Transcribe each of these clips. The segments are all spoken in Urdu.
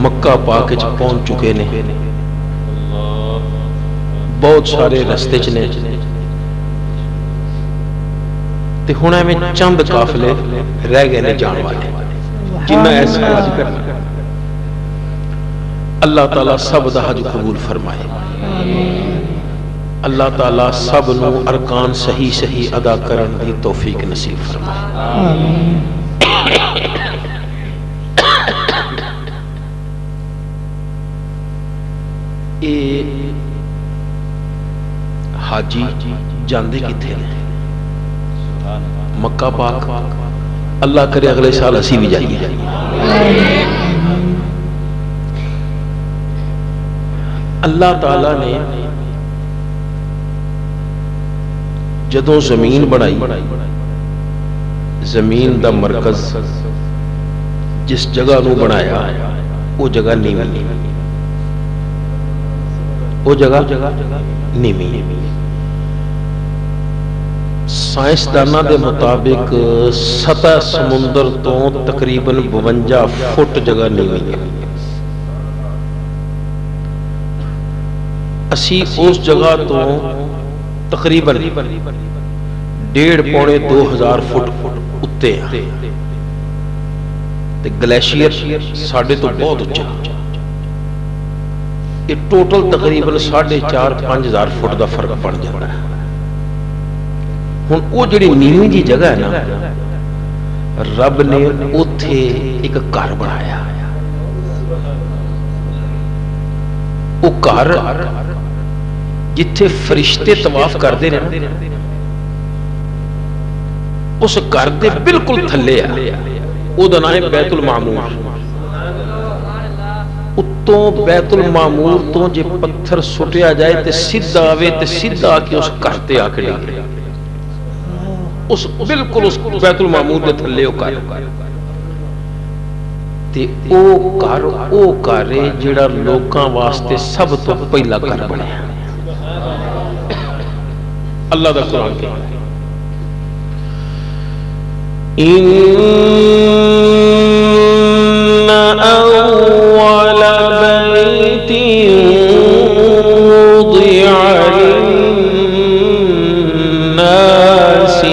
مکہ پاک پہنچ چکے نے، بہت سارے رستے چ نے، تے ہن ایویں چند قافلے رہ گئے نے جان والے جنہ ایسا حج کرنا۔ اللہ تعالیٰ سب دا حج قبول فرمائے، اللہ تعالیٰ سب نو ارکان صحیح صحیح ادا کرن دی توفیق نصیب فرمائے۔ اے حاجی جاندے کتھے نے؟ مکہ پاک۔ اللہ کرے اگلے سال اسی بھی جائیے۔ اللہ تعالیٰ نے جدوں زمین بنائی، زمین دا مرکز جس جگہ نو بنایا وہ جگہ نیوی، وہ جگہ نیوی۔ سائنسداناں دے مطابق سطح سمندر تو تقریباً 52 فٹ جگہ نیوی ہے۔ اسی اس جگہ تو تقریباً 1.5-2 فٹ اتے ہیں، تے گلیشیئر ساڑھے تو بہت اچھا، یہ ٹوٹل تقریباً 4.5-5 ہزار فٹ دا فرق پڑ جاتا ہے۔ ہن وہ جڑی نیوی دی جگہ ہے نا، رب نے اوتھے ایک گھر بنایا۔ وہ گھر جتھے فرشتے طواف کرتے ہیں، اس گھر دے بالکل تھلے ہے، وہ دا نام ہے بیت المعمور۔ اتوں بیت المعمور تو جے پتھر سٹیا جائے تے سیدھا آوے تے سیدھا آ کے اس گھر تے آ کے ڈگے، اس بالکل اس بیت المعمور دے تھلے او گھر تے او گھر جڑا لوکاں واسطے سب تو پہلا گھر بنیا۔ اللہ دا قرآن کہ ان اول بیت وضع للناس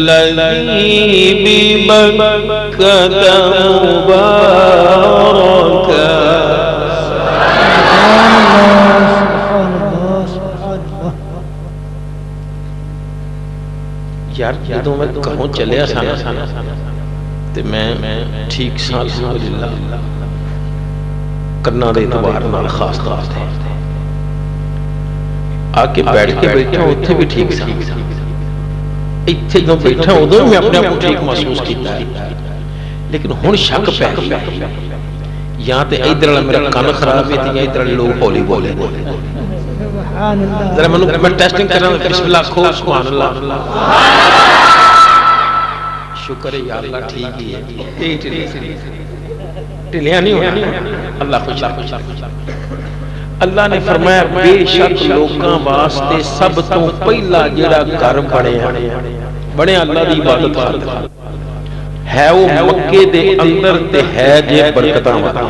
للذی ببکۃ مبارکا۔ یار جدوں میں کہوں چلیا سانا تے میں ٹھیک سا الحمدللہ کرنا دے اعتبار نال خاص طور تے آ کے بیٹھ کے بیٹھا اتھے بھی ٹھیک سا، اتھے جو بیٹھا ادھر میں اپنے آپ کو ٹھیک محسوس کیتا ہے، لیکن ہن شک پہ گیا یا تے ادھر والا میرا کان خراب ہے تے یا ادھر والے لوگ ہولی بولے ذرا میں ٹیسٹنگ کرنا۔ بسم اللہ کھو، سبحان اللہ، شکر ہے یا اللہ ٹھیک ہی ہے، ٹلیا نہیں ہوا۔ اللہ خوش اللہ نے فرمایا بے شک لوکاں واسطے سب تو پہلا جڑا گھر بنیا اللہ دی عبادت خاطر ہے، وہ مکے دے اندر تے ہے جے برکتاں والا۔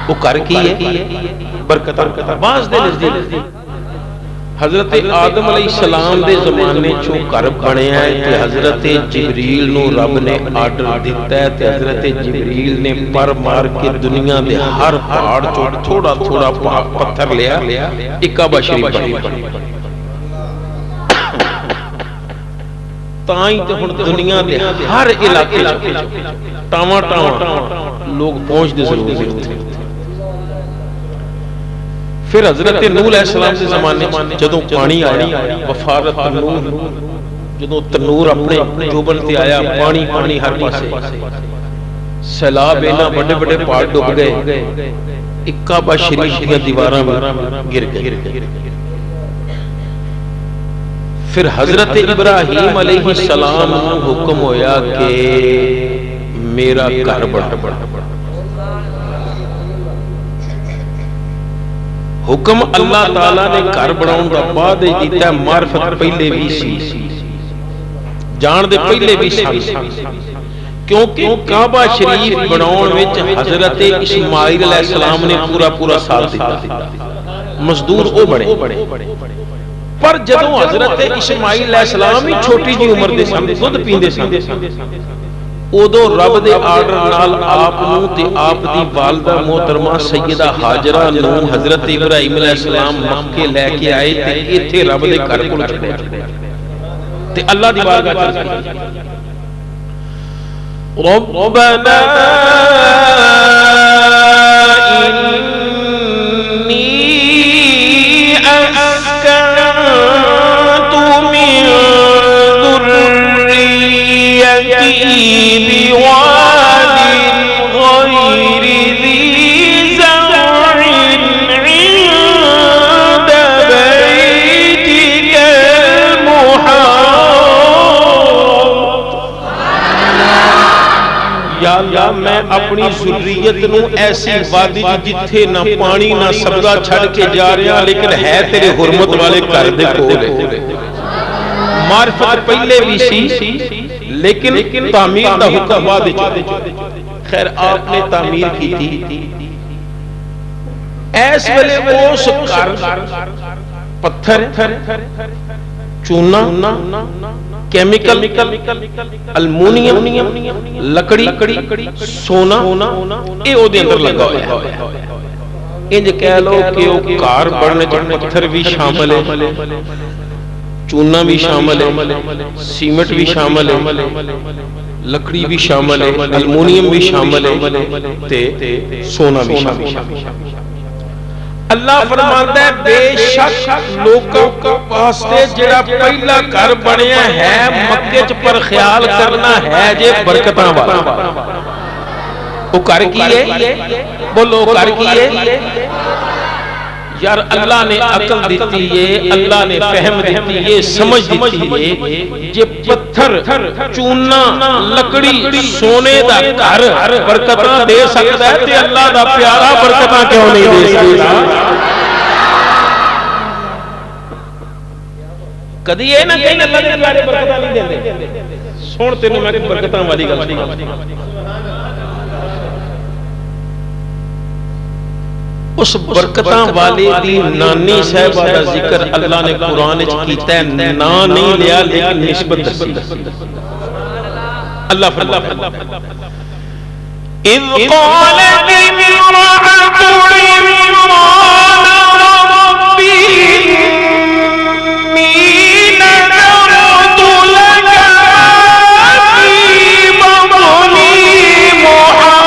وہ گھر کی ہے؟ برکتاں۔ بعض دے نزدیک حضرت آدم علیہ السلام دے زمانے چوں گھر بنیا ہے تے حضرت جبریل نو رب نے آرڈر دیتا ہے تے حضرت جبریل نے پر مار کے دنیا دے ہر پہاڑ چوں تھوڑا تھوڑا پتھر لیا، ایک کعبہ شریف بنی۔ تائیں تے ہن دنیا دے ہر علاقے ٹاواں ٹاواں لوگ پہنچ دے ضرور تھے۔ پھر حضرت نوح علیہ السلام کے زمانے جدوں پانی آیا، وفارت تنور، جدوں تنور اپنے جوبن تے آیا، پانی پانی ہر پاسے، سیلاب اینا بڑے بڑے پہاڑ ڈوب گئے، ایک کعبہ شریف دی دیواراں گر گئے۔ پھر حضرت ابراہیم علیہ السلام کو حکم ہویا کہ میرا گھر بنا۔ حکم اللہ تعالیٰ نے گھر بناؤں دا بعد دیتا ہے، معرفت پہلے بھی سی، جان دے پہلے بھی سی، کیونکہ کعبہ شریف بناؤن وچ حضرت اسماعیل علیہ السلام نے پورا ساتھ دیتا، مزدور او بڑے، پر جدوں حضرت اسماعیل علیہ السلام ہی چھوٹی جی عمر دے سن، دودھ پیندے سن، ادو رب دے آرڈر نال آپ نوں تے آپ دی والدہ محترمہ سیدہ ہاجرہ نوں حضرت ابراہیم علیہ السلام مکے لے کے آئے تے ایتھے رب دے گھر کول چھڈیا تے اللہ دی بارگاہ چ ربنا انی اسکنت من ذریتی بواد غیر ذی زرع عند بیتک المحرم، یا اللہ میں اپنی ذریت نوں ایسی وادی جتھے نہ پانی نہ سبزہ چھڑ کے جا رہا لیکن ہے تیرے حرمت والے گھر دے کول، معرفت پہلے بھی سی لیکن تعمیر دا حکم بعد وچ، خیر آپ نے تعمیر کی تھی، اس ویلے اس گھر پتھر چونا کیمیکل المونیم لکڑی سونا اے او دے اندر لگا ہوا ہے، انج کہہ لو کہ او گھر بننے چ پتھر بھی شامل ہے، چونا بھی شامل ہے، سیمنٹ بھی شامل ہے، لکڑی بھی شامل ہے، المونیم بھی شامل ہے تے سونا بھی شامل ہے۔ اللہ فرماتا ہے بے شک لوگوں کو واسطے جڑا پہلا گھر بنیا ہے مکے چ پر خیال کرنا ہے جے برکتاں والا، وہ گھر کی ہے، بولو گھر کی ہے یار، اللہ نے عقل دیتی ہے، اللہ نے فہم دیتی ہے، سمجھ دیتی ہے، جے پتھر چونا لکڑی سونے دا گھر برکتاں دے سکتا ہے تے اللہ دا پیارا برکتاں کیوں نہیں دے سکتا؟ کدی یہ نہ کہیں اللہ دے پیارے برکتاں نہیں دے، سن تینوں میں برکتاں والی گل اس برکتاں والے دی نانی صاحبہ دا ذکر اللہ نے قرآن وچ کیتا ہے، نا نہیں لیا لیکن نسبت دسی، اللہ فرماتا ہے اذ قالت امرأة عمران ربی انی نذرت لک فی بطنی محررا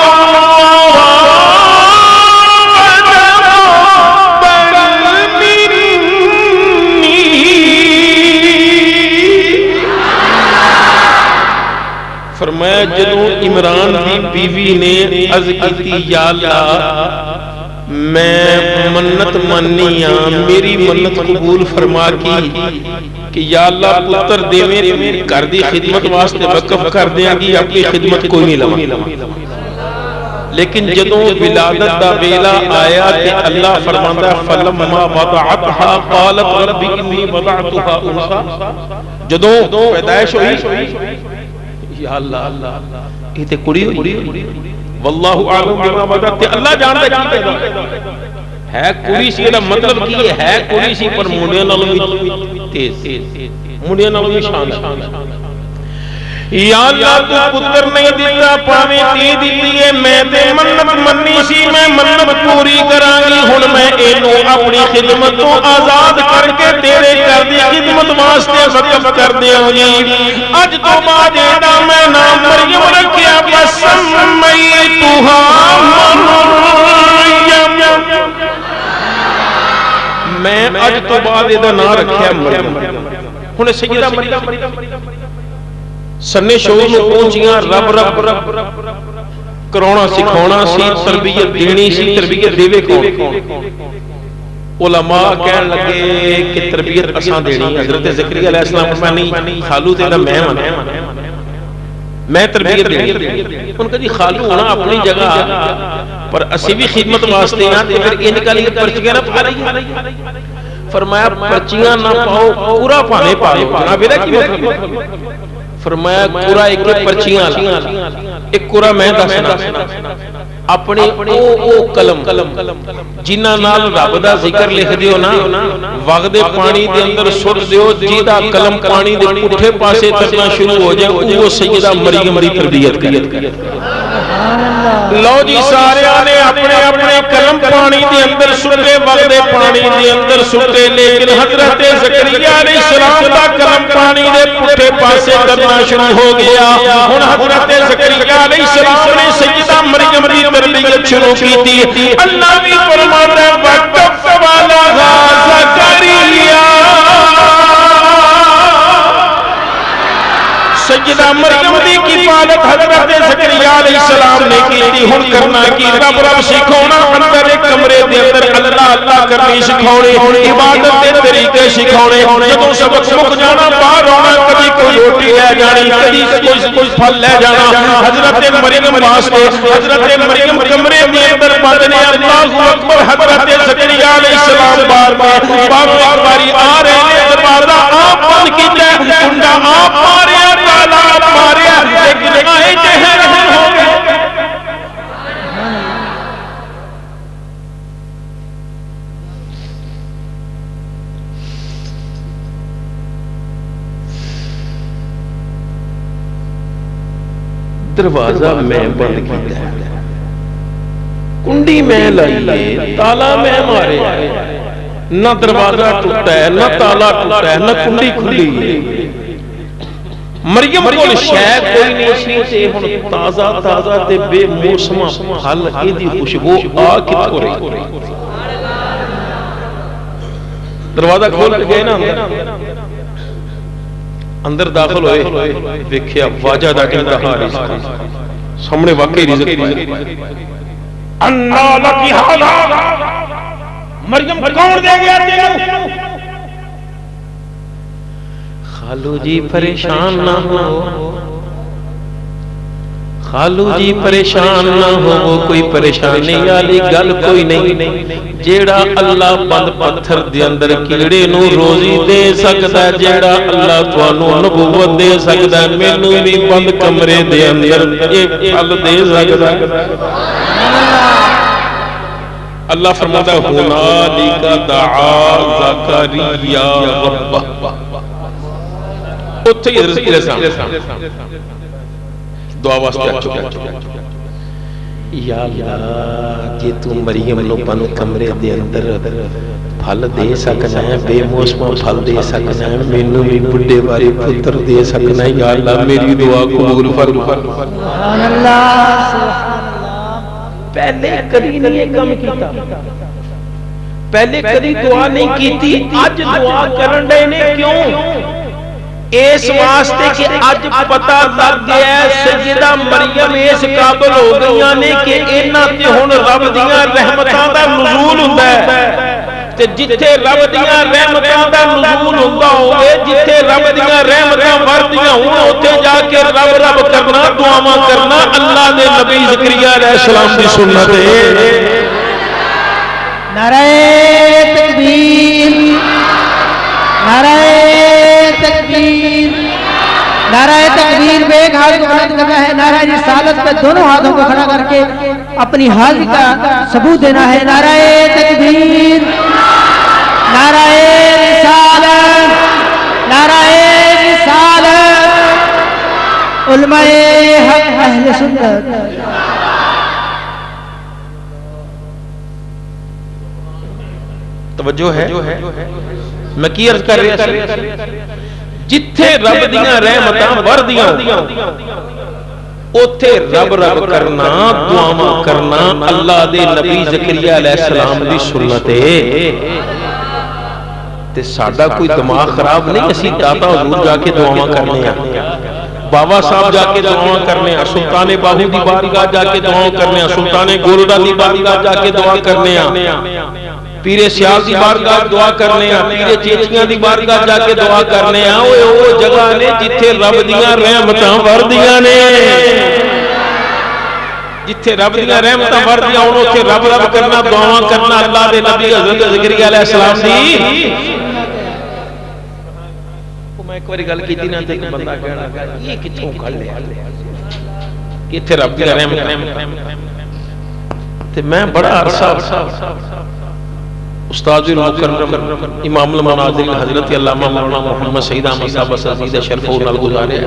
فرمایا جدوں عمران دی بیوی نے عرض کیتی یا اللہ میں منت مانی ہاں، میری منت قبول فرما کی کہ یا اللہ پتر دیویں گھر دی خدمت واسطے وقف کر دیاں گی، اپنی خدمت کوئی نہیں لواں، لیکن جدوں ولادت دا ویلا آیا تے اللہ فرماندا ہے فلما وضعتها قالت رب انی وضعتها انثى، جدوں پیدائش ہوئی یا اللہ یہ تے کڑی ہوئی، واللہ اعلم بما وضعت، تے اللہ جاندا کی پیدا ہے، کڑی سی دا مطلب کی ہے کڑی سی پر منڈیاں نالوں بھی تیز، منڈیاں نالوں بھی شان، یا اللہ تو پتر نہیں دیتا پاویں تی دیتی ہے، میں تے منت منی سی میں منت پوری کراں گی، ہن میں اینوں اپنی خدمت تو آزاد کر کے تیرے گھر دی خدمت واسطے وقف کر دیاں گی، اج تو بعد دا میں نام مریم رکھیا فسمیتھا مریم، میں اج تو بعد دا نام رکھیا مریم، ہن سیدہ مریم سنے شعور میں پہنچیاں، رب رب کرونا سکھونا سی، تربیت دینی سی، تربیت دیوے کون؟ علماء کہن لگے کہ تربیت اساں دینی، حضرت زکریا علیہ السلام فرمانی خالو تیرا میں تربیت دینی، ان کا جی خالو ہونا اپنی جگہ پر اسی بھی خدمت واسطے ہیں، تے پھر ان کا لیے پرچیاں نہ پا رہی، فرمایا پرچیاں نہ پاؤ پورا پانے پاؤ، جناب میرا کی مطلب فرمایا قرآن ایک پرچیاں ایک قرآن میں دسنا اپنے او قلم جنہ نال رب دا ذکر لکھ دیو نا وغد پانی دے اندر سٹ دیو جیدہ قلم پانی دے پٹھے پاسے ترنا شروع ہو جائے وہ سیدہ مریم دی تربیت کرے لو جی سارے آنے اپنے اپنے قلم پانی دے اندر سٹے وغد پانی دے اندر سٹے لیکن حضرت زکریا علیہ السلام دا قلم پانی دے پٹھے پاسے ترنا شروع ہو گیا ہن حضرت زکریا علیہ السلام نے سیدہ مریم دی تربیت شروع کی تھی اللہ بھی فرماتا ہے وَقَفَّ وَلَهَا زَكَرِيَّا سیدہ مریم دی کفالت حضرت زکریا علیہ السلام نے کی تھی ہن کرنا کی رب سکھونا اندر ایک کمرے دے اندر اللہ اللہ کرنی سکھاونے عبادت دے طریقے سکھاونے جدوں سبق مک جانا باہر آنا کبھی کوئی روٹی لے جانی کبھی کوئی پھل لے جانا حضرت مریم واسطے حضرت مریم کمرے دے اندر بند نے اللہ اکبر حضرت زکریا علیہ السلام بار باری آ رہے ہیں دروازہ آپ بند کیتا ہے کنڈا آپ مارے لیکن آئے جہر ہو گئے دروازہ میں بند کیا کنڈی میں لائیے تالا میں مارے نہ دروازہ ٹوٹا ہے نہ تالا ٹوٹا ہے نہ کنڈی کھلی ہے مریم کو شاید کوئی نہیں سی تے ہن تازہ تازہ تے بے موسم پھل ایدی خوشبو آ کتھوں رہی دروازہ کھول کے گئے نا اندر داخل ہوئے دیکھیا واجہ دا انتہا رزق سامنے واقعی رزق انا لکی ھذا مریم کون دے گیا تینوں خالو جی پریشان نہ ہو خالو جی پریشان نہ ہو وہ کوئی پریشانی والی گل کوئی نہیں جیڑا اللہ بند پتھر دے اندر کیڑے نو روزی دے سکدا جیڑا اللہ تانوں نبوت دے سکدا مینوں بھی بند کمرے دے اندر ایک پھل دے سکدا اللہ فرماتا ہے ہنالک دعا زکریا ربہ دعا واسطے آ چکا یا اللہ جی تو مریم نو بند کمرے دے اندر پھل دے سکنا ہے بے موسم پھل دے سکنا ہے مینوں بھی بڈھے بارے پتر دے سکنا ہے یا اللہ میری دعا قبول فرما سبحان اللہ پہلے کبھی نہیں یہ کم کیتا پہلے کبھی دعا نہیں کیتی اج دعا کرن دے نے کیوں اس واسطے کہ اج پتہ لگ گیا سیدہ مریم اس قابل ہو گئیاں نے کہ انہاں تے ہن رب دیاں رحمتاں دا نزول ہوندا ہے تے جتھے رب دیاں رحمتاں دا نزول ہوندا ہوے جتھے رب دیاں رحمتاں وردیاں ہون اوتھے جا کے رب رب کرنا دعاواں کرنا اللہ دے نبی زکریا علیہ السلام دی سنت ہے نعرہ تکبیر نعرہ تکبیر نعرہ تکبیر بے ایک ہاتھ کو بلند کرنا ہے نعرہ رسالت پہ دونوں ہاتھوں کو کھڑا کر کے اپنی حاضری کا ثبوت دینا ہے نعرہ تکبیر نعرہ رسالت نعرہ رسالت علماء حق اہل سنت توجہ ہے میں کی عرض کر رہا جتھے رب دیاں رحمتاں وردیاں اوتھے رب رب کرنا دعاواں کرنا اللہ دے نبی زکریا علیہ السلام دی سنت ہے تے ساڈا کوئی دماغ خراب نہیں اسی داتا حضور جا کے دعاواں کرنے ہیں بابا صاحب جا کے دعاواں کرنے ہیں سلطان باہو دی بارگاہ جا کے دعاواں کرنے ہیں سلطان گولڈا دی بارگاہ جا کے دعا کرنے ہیں پیرے سیال دی بارگاہ دعا کرنے ہیں پیرے چیچیاں دی بارگاہ جا کے دعا کرنے ہیں وہ جگہ نے جتھے رب دیاں رحمتاں وردیاں نے جتھے رب دیاں رحمتاں وردیاں انہوں تے رب رب کرنا دعاواں کرنا اللہ دے نبی حضرت زکریا علیہ السلام دی ایک بار گل کی نا تے بندہ کہنا لگا یہ کتھوں کھڑ لیا کہ اتنے رب دی رحمت تے میں بڑا عرصہ استاد المکرم امام المنازل حضرت علامہ مولانا محمد سعید احمد صاحب عزیز شرف نال گزارے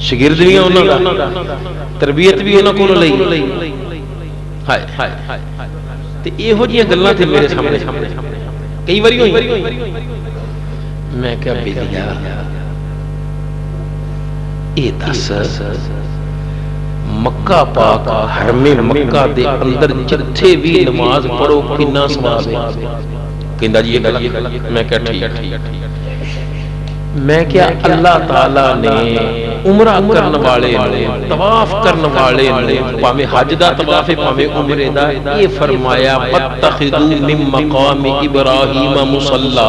شاگرد بھی انہاں دا تربیت بھی انہاں کولوں لئی ہائے تے ایہو جیاں گلاں تے میرے سامنے کئی واری ہوئی میں کیا بیلیا اے دس مکہ پاک حرم مکہ دے اندر جتھے بھی نماز پڑھو کنا ثواب ہے کہندا جی یہ گل میں کہا ٹھیک میں کیا اللہ تعالی نے عمرہ کرن والے نے طواف کرن والے نے پاویں حج دا طواف ہے پاویں عمرے دا یہ فرمایا واتخذوا من مقام ابراہیم مصلی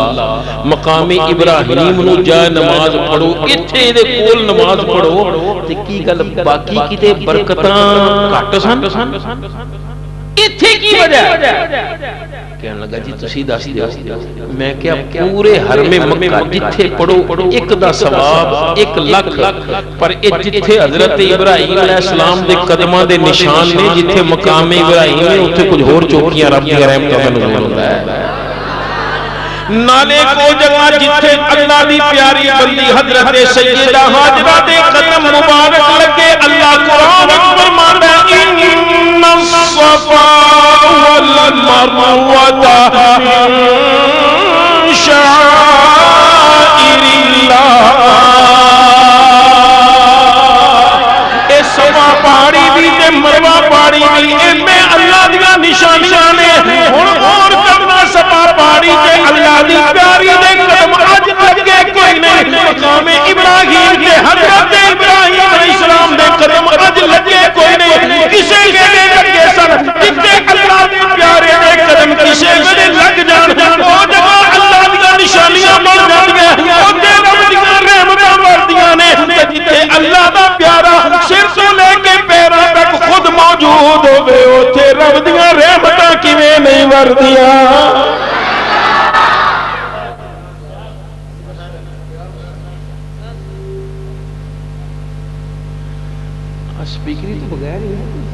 مقام ابراہیم نو جا نماز پڑھو ایتھے دے کول نماز پڑھو تے کی گل باقی کتے برکتاں گھٹ سن ایتھے کی وجہ کہنے لگا جی تسی دس دیو میں کیا پورے حرم مکہ جتھے پڑھو ایک دا ثواب 1 لاکھ پر جتھے حضرت ابراہیم علیہ السلام دے قدماں دے نشان نے جتھے مقام ابراہیم نے اتھے کچھ اور چوکیاں رب دی رحمتوں کا نزول ہوتا ہے نالے کو جگہ جتھے اللہ دی پیاری بندی حضرت سیدہ حاجرہ دے قدم مبارک لگے اللہ قرآن فرماتا ہے ان الصفا والمروة من شعائر اللہ اے صفا پہاڑی بھی تے مروہ پہاڑی بھی ان میں اللہ دیا نشانیاں نے ہن اور کرنا صفا پہاڑی تے اللہ دی پیاری دے قدم اج لگے کوئی نہیں مقام ابراہیم کے حضرت ابراہیم علیہ السلام دے قدم اج لگے کوئی نہیں کسے کے لگے سن جتنے اللہ دے پیارے دے قدم کسے ویلے لگ جان او جگہ اللہ دی نشانیاں بن جان گے او تے رب دی رحمتاں وردیاں نے جتنے اللہ دا پیارا سر تو لے کے پیراں تک خود موجود ہوے اوتھے رب دی رحمتاں کیویں نہیں وردیاں اسپیکری تو بغیر ہی ہے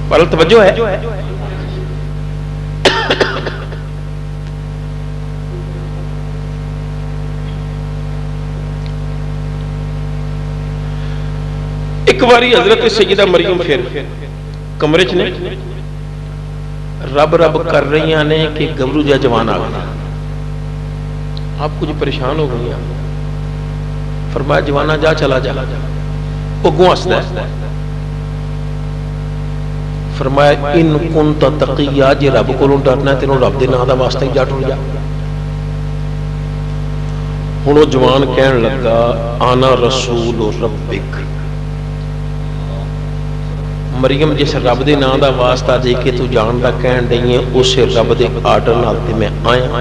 پر توجہ ہے ایک باری حضرت سیدہ مریم پھر کمرے چ نے رب رب کر رہی نے کہ گبرو جا جوان آ گیا آپ کچھ پریشان ہو گئی فرمایا جوانا جا چلا جا اگوں ہسدا ہے فرمایا ان کنت تقیا جے رب کولوں ڈرنا تینوں رب دے نام دا واسطہ ہی جا ٹر جا ہن او جوان کہن لگا انا رسول ربک مریم جس رب دے نام دا واسطہ دے کے تو جان دا کہن ڈئی ہے اس رب دے آرڈر نال تے میں آیا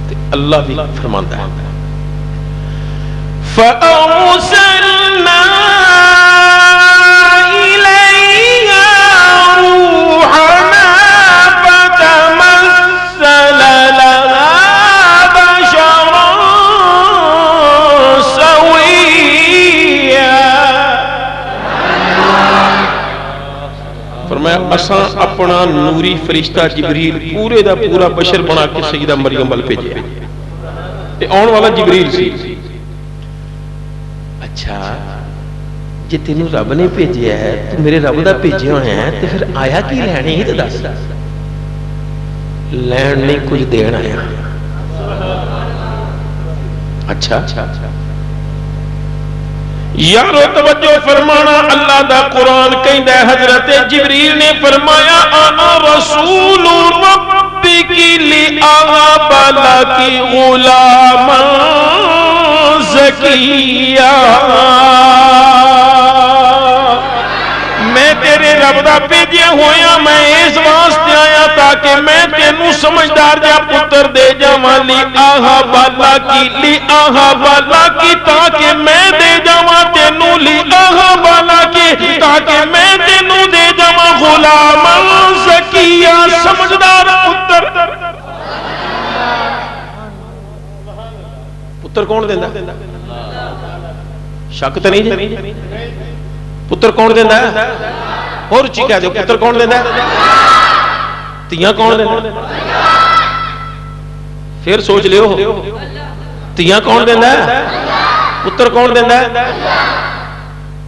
تے اللہ بھی فرماندا ہے فَأَرْسَلْنَا إِلَيْهَا رُوحَنَا فَتَمَثَّلَ لَهَا بَشَرًا سَوِيًّا فرمایا اساں اپنا نوری فرشتہ جبریل پورے دا پورا بشر بنا کے سیدہ مریم ول بھیجیا تے آن والا جبریل سی اچھا جی تینوں رب نے بھیجیا ہے تو میرے رب دا بھیجیا ہویا ہے تو پھر آیا کی لینے ہی تو دس لین نہیں کچھ دین آیا اچھا یارو توجہ فرمانا اللہ دا قرآن کہندا ہے حضرت جبریل نے فرمایا انا رسول ربک لأہب لک غلاما زکیہ میں تیرے رب دا بھیجیا ہویا میں اس واسطے آیا تاکہ میں تینوں سمجھدار جا پتر دے جاواں لی آہا بالا کی تاکہ میں دے جاواں تینوں لی آہا بالا کی تاکہ میں تینوں دے جاواں غلام زکیہ سمجھدار پتر پتر کون دیندا شک تو نہیں جی پتر کون دیندا اور اچھی کہہ دیو پتر کون دیندا تیاں کون دیندا پھر سوچ لیو تیاں کون دیندا پتر کون دیندا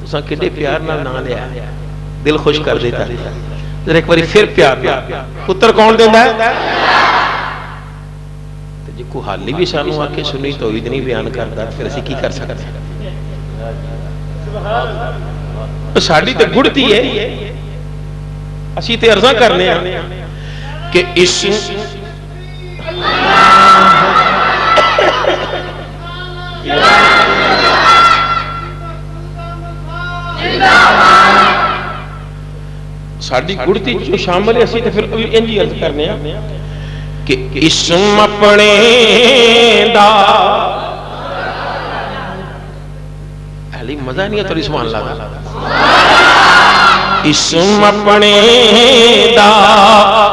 تساں کڈے پیار نال نام لیا دل خوش کر دیتا ذرا ایک باری پھر پیار پتر کون دیندا جی کو حالی بھی سانو آ کے سنی توحید نہیں بیان کرتا پھر اسی کی کر سکتے ہیں ساڑی تے گھڑتی ہے اسی تے عرضہ کرنے ہیں کہ اس ساڑی گھڑتی جو شامل ہے اسی تے پھر انجی عرض کرنے ہیں کہ اسم اپنے دا اہلی مزہ نہیں ہے تو سبحان اللہ اسم اپنے دا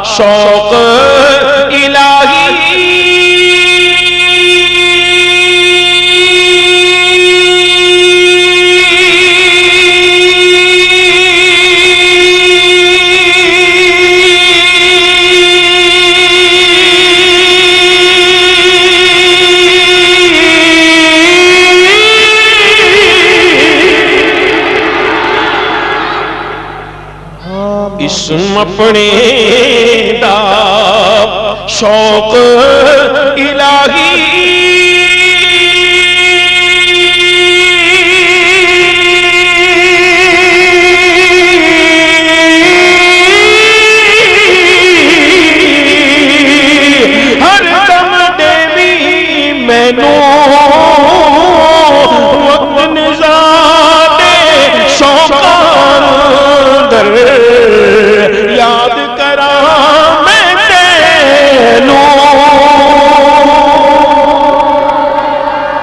شوق الہی اسم اپنے دا شوق الہی ہر دم دیوی مینوں وقت نزادے شوقان در یاد کرا میں تینوں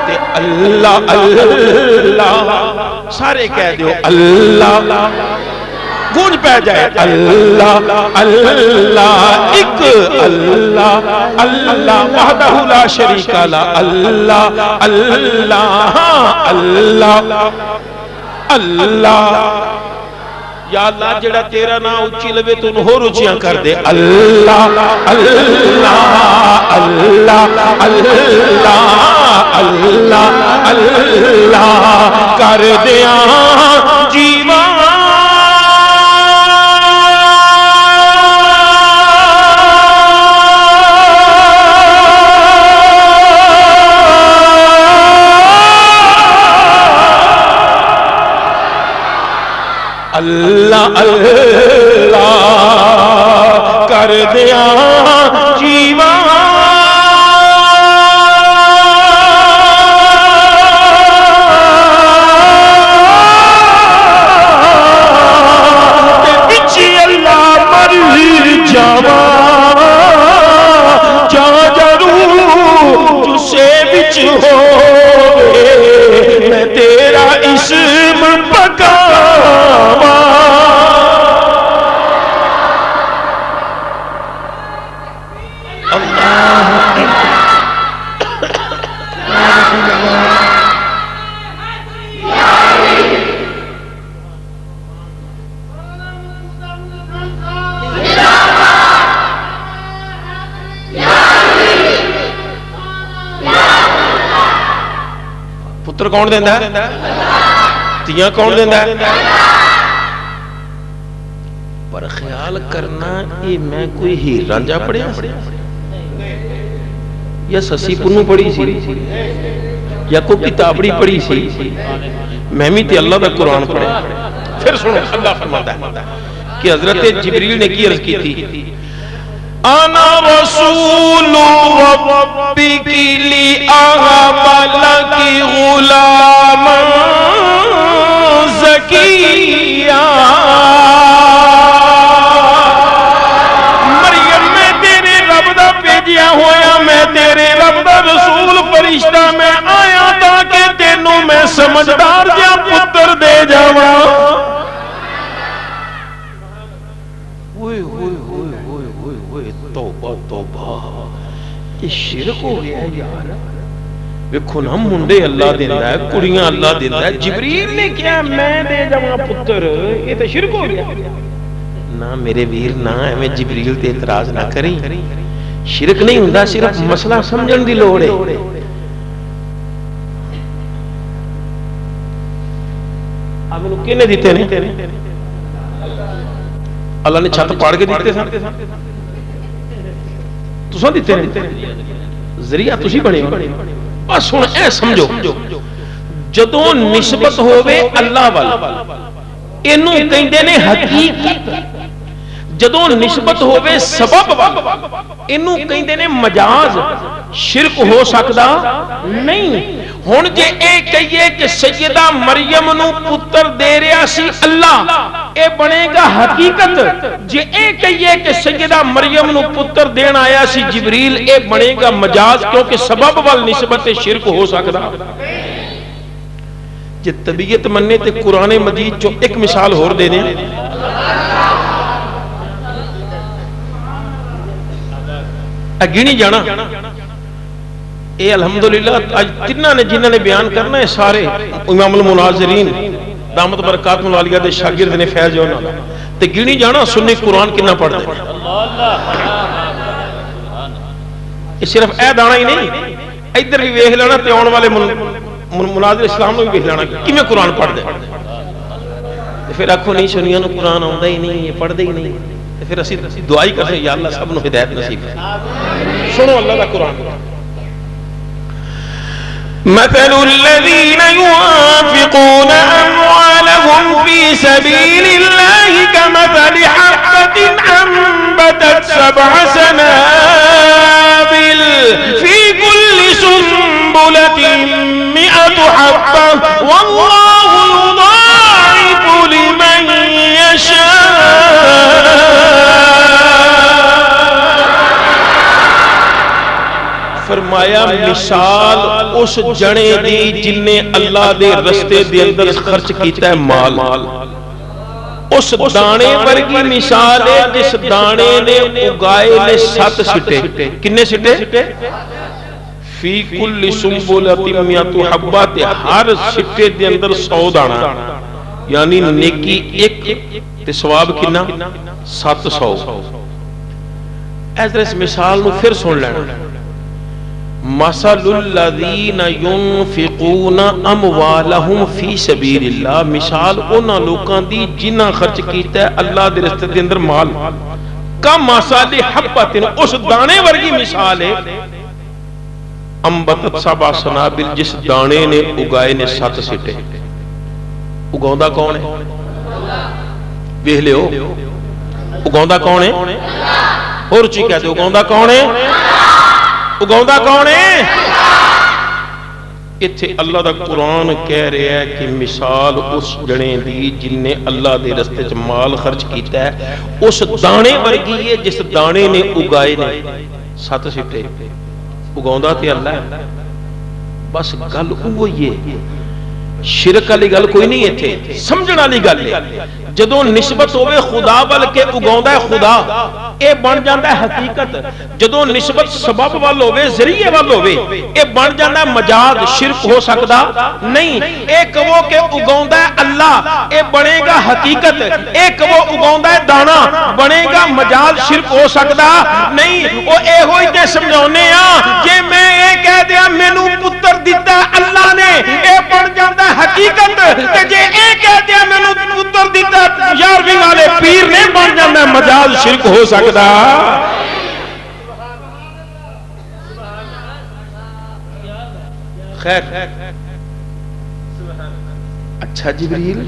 تے اللہ اللہ سارے کہہ دیو اللہ گونج پہ جائے اللہ اللہ ایک اللہ اللہ وحدہ لا شریک لا اللہ اللہ اللہ اللہ یا اللہ جڑا تیرا نام اچھی لوے تو انہوں رچیاں کر دے اللہ اللہ اللہ اللہ اللہ اللہ کر دیا جیوان اللہ اللہ کر دیا جیوان تے بچی اللہ مر جاواں جا ضرور جسے بچ ہوئے میں تیرا اسم پکاواں پتر کون دیندہ ہے تیاں کون دیندہ ہے پر خیال کرنا یہ میں کوئی ہیر رانجا پڑھے یا سسی پنو پڑھی سی یا کوئی کتابڑی پڑھی سی میں بھی تے اللہ دا قرآن پڑھے پھر سنو اللہ فرماتا ہے کہ حضرت جبریل نے کی عرض کی تھی انا رسول ربک لی اہب لکی غلاما زکیہ مریم میں تیرے رب دا بھیجیا ہویا میں تیرے رب دا رسول فرشتہ میں آیا تاکہ تینوں میں سمجھدار جا پتر دے جاواں توبہ توبہ یہ شرک ہو گیا ہے یار ویکھو نا منڈے اللہ دیندا ہے کڑیاں اللہ دیندا ہے جبریل نے کیا میں دے جاواں پتر یہ تے شرک ہو گیا نہ میرے ویر نہ ایویں جبریل تے اعتراض نہ کریں شرک نہیں ہوندا صرف مسئلہ سمجھن دی لوڑ ہے آ مینوں کنے دتے نے اللہ نے چھت پاڑ کے دیتے سن تساں دیتے ہیں ذریعہ تسی بنے بس ہن اے سمجھو جدوں نسبت ہوے اللہ وال اینوں کہندے نے حقیقت جدوں نسبت ہوے سبب وال اینوں کہندے نے مجاز شرک ہو سکدا نہیں ہن جے اے کہیے کہ سیدہ مریم نو پتر دے رہا سی اللہ اے بنے گا حقیقت جے اے کہیے کہ سیدہ مریم نو پتر دین آیا سی جبریل اے بنے گا مجاز کیونکہ سبب وال نسبت شرک ہو سکدا جے طبیعت مننے تے قرآن مجید جو ایک مثال ہور دے دیں اگینی جانا اے الحمدللہ آج تنہ نے جنہ نے بیان کرنا ہے سارے امام المناظرین دامت برکات ملالیہ دے شاگرد نے فیض جو نا تے گینی جانا سنی قرآن کنا پڑھ دے اس صرف اے دانا ہی نہیں ادھر بھی ویکھ لینا تے آن والے مناظر اسلام نے بھی ویکھ لینا کہ میں قرآن پڑھ دے پھر آکھو نہیں سنیاں نو قرآن آندا ہی نہیں یہ پڑھ دے ہی نہیں پھر اسی دعائی کرتے ہیں یا اللہ سب نو ہدایت نصیب ہے سنو اللہ دا قرآن مثل الذين ينفقون أموالهم في سبيل الله كمثل حبة أنبتت 7 سنابل في كل سنبلة 100 حبة والله يضاعف لمن يشاء فرمایا مثال اس جنے دی جن نے اللہ دے رستے دے اندر خرچ کیتا ہے مال اس دانے ورگی مثال ہے جس دانے نے اگائے نے 7 سٹے کنے سٹے فی کل سنبلۃ 100 حبہ ہر سٹے دے اندر 100 دانا یعنی نیکی ایک تے ثواب کنا 700 اس مثال نو پھر سن لینا مثل الذین ينفقون اموالهم فی سبیل اللہ مثال انہاں لوکاں دی جنہاں خرچ کیتا ہے اللہ دے رستے دے اندر مال کا مثال حبۃ اس دانے ورگی مثال ہے انبتت 7 سنابل جس دانے نے اگائے نے 7 سٹے اگاوندا کون ہے ویکھ لیو اگاوندا کون ہے اور چی کہتے اگاوندا کون ہے اگاوندا کون ہے ایتھے اللہ دا قرآن کہہ رہا ہے کہ مثال اس جنے دی جن نے اللہ دے رستے چ مال خرچ کیتا ہے اس دانے ورگی ہے جس دانے نے اگائے نے 7 سٹے اگاوندا تے اللہ ہے بس گل وہی ہے شرک والی گل کوئی نہیں ایتھے سمجھن والی گل ہے جدوں نسبت ہوے خدا ول کے اگاوندا ہے خدا اے بن جاندا ہے حقیقت جدوں نسبت سبب ول ہوے ذریعے ول ہوے اے بن جاندا ہے مجاز شرک ہو سکدا نہیں اے کہو کہ اگاوندا ہے اللہ اے بنے گا حقیقت اے کہو اگاوندا ہے دانا بنے گا مجاز شرک ہو سکدا نہیں او اے ہوئی تے سمجھاونے ہاں جے میں اے کہہ دیا مینوں پتر دتا اللہ نے اے بن جاندا ہے حقیقت تے جے اے کہہ دیا مینوں پتر دتا یارویں والے پیر نے بن جاندا ہے مجاز شرک ہو سکدا خیر اچھا جبریل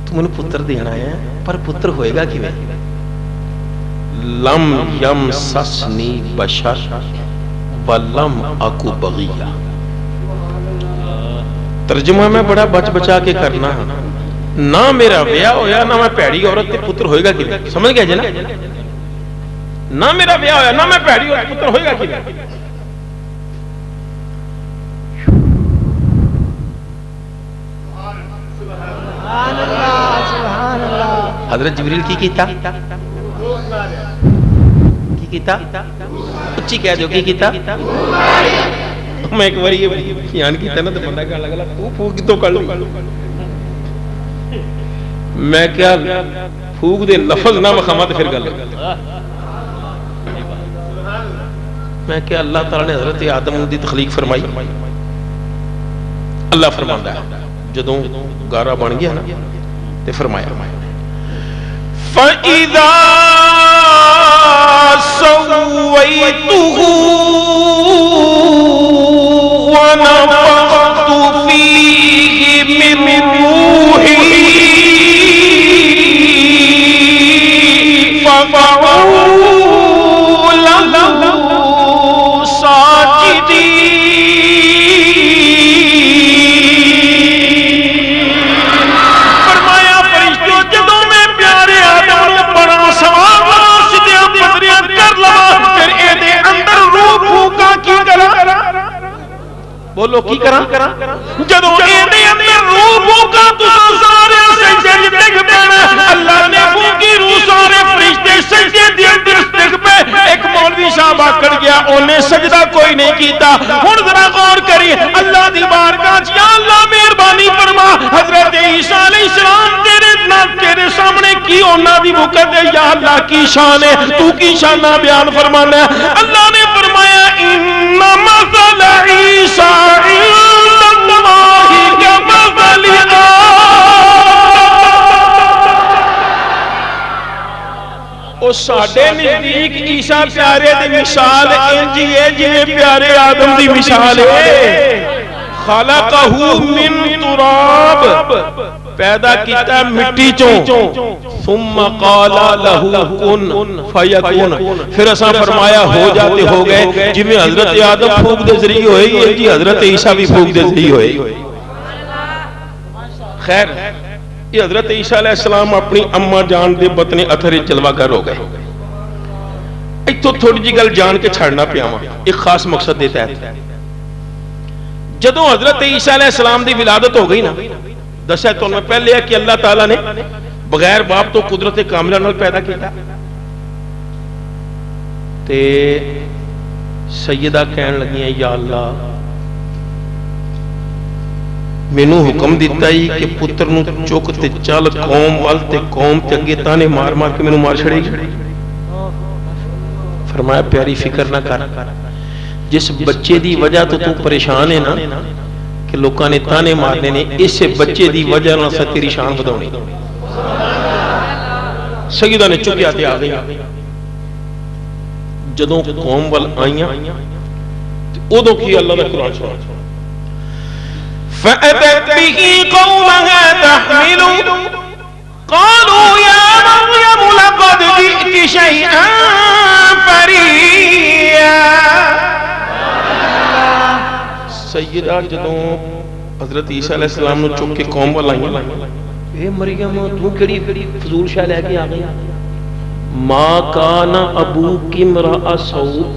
تم نے پتر دینا ہے پر پتر ہوئے گا کیویں لم یمسسنی بشر ولم اکو بغیہ ترجمہ میں بڑا بچ بچا کے کرنا ہے نہ میرا بیاہ ہویا نہ میں پیڑی عورت تے پتر ہوئے گا کہ سمجھ گئے جی نا نہ میرا بیاہ ہویا نہ میں پیڑی عورت پتر ہوئے گا کہ حضرت جبریل کی کیتا اچھی کہہ دو کی کیتا میں ایک باری یہ بیان کیتا نا تو بندہ کہا لگا پھوک تو کر لوں میں کیا پھوک دے لفظ نہ مخامات پھر گل میں کیا اللہ تعالیٰ نے حضرت آدم دی تخلیق فرمائی اللہ فرماندا ہے جدوں گارا بن گیا نا تے فرمایا فَإِذَا سَوَّيْتُهُ وَنَفَخْتُ فِيهِ مِنْ رُوحِي فَقَعُوا لَهُ بولو کی کرا جدو ایدے اندر روح بھوکا تو سارے سجدے ڈگ پینا اللہ نے بھوکی روح سارے فرشتے سجدے دے اندر ڈگ پے ایک مولوی صاحب آکڑ گیا انہیں سجدہ کوئی نہیں کیتا ہن ذرا غور کری اللہ دی بارگاہ یا اللہ مہربانی فرما حضرت عیسیٰ علیہ السلام تیرے سامنے کی انہاں دی بھوکت ہے یا اللہ کی شان ہے تو کی شان بیان فرمانا ہے اللہ نے فرمایا ان مثل عیسیٰ ساڈے نزدیک عیسیٰ پیارے دی مثال انج ہے جویں پیارے آدم دی مثال ہے خلقہ من تراب پیدا کیتا مٹی چوں ثم قال له کن فیکون پھر اساں فرمایا ہو جاتے ہو گئے جویں حضرت آدم پھوک دے ذریعے ہوئے جی حضرت عیسیٰ بھی پھوک دے ذریعے ہوئے خیر یہ حضرت عیسیٰ علیہ السلام اپنی اماں جان دے بطن اتھر جلوہ گر ہو گئے ایتھوں تھوڑی جی گل جان کے چھڑنا پیاواں ایک خاص مقصد دیتا ہے جدوں حضرت عیسیٰ علیہ السلام دی ولادت ہو گئی نا دسیا تو میں پہلے ہے کہ اللہ تعالیٰ نے بغیر باپ تو قدرت کاملہ نال پیدا کیتا تے سیدہ کہن لگی ہیں یا اللہ مینوں حکم دیتا ہی کہ پتر نو چک تے چل قوم وال تے قوم تے اگے تانے مار مار کے مینوں مار چھڑے گی فرمایا پیاری فکر نہ کر جس بچے دی وجہ تو پریشان ہے نا کہ لوکاں نے تانے مارنے نے اس بچے دی وجہ نال سے تیری شان وداونی سیدہ نے چکیا تے آ گئی جدوں قوم وال آئیاں اودوں کی اللہ دا قرآن سنا فَأَتَتْ بِهِ قَوْمَهَا تَحْمِلُهُ قَالُوا يَا مَرْيَمُ لَقَدْ جِئْتِ شَيْئًا فَرِيًّا سیدہ جدوں حضرت عیسیٰ علیہ السلام نے چک کے قوم والا آئیاں اے مریم تو کڑی فضول شاہ لے کے آ گئی ما کان ابوک امرأ سوء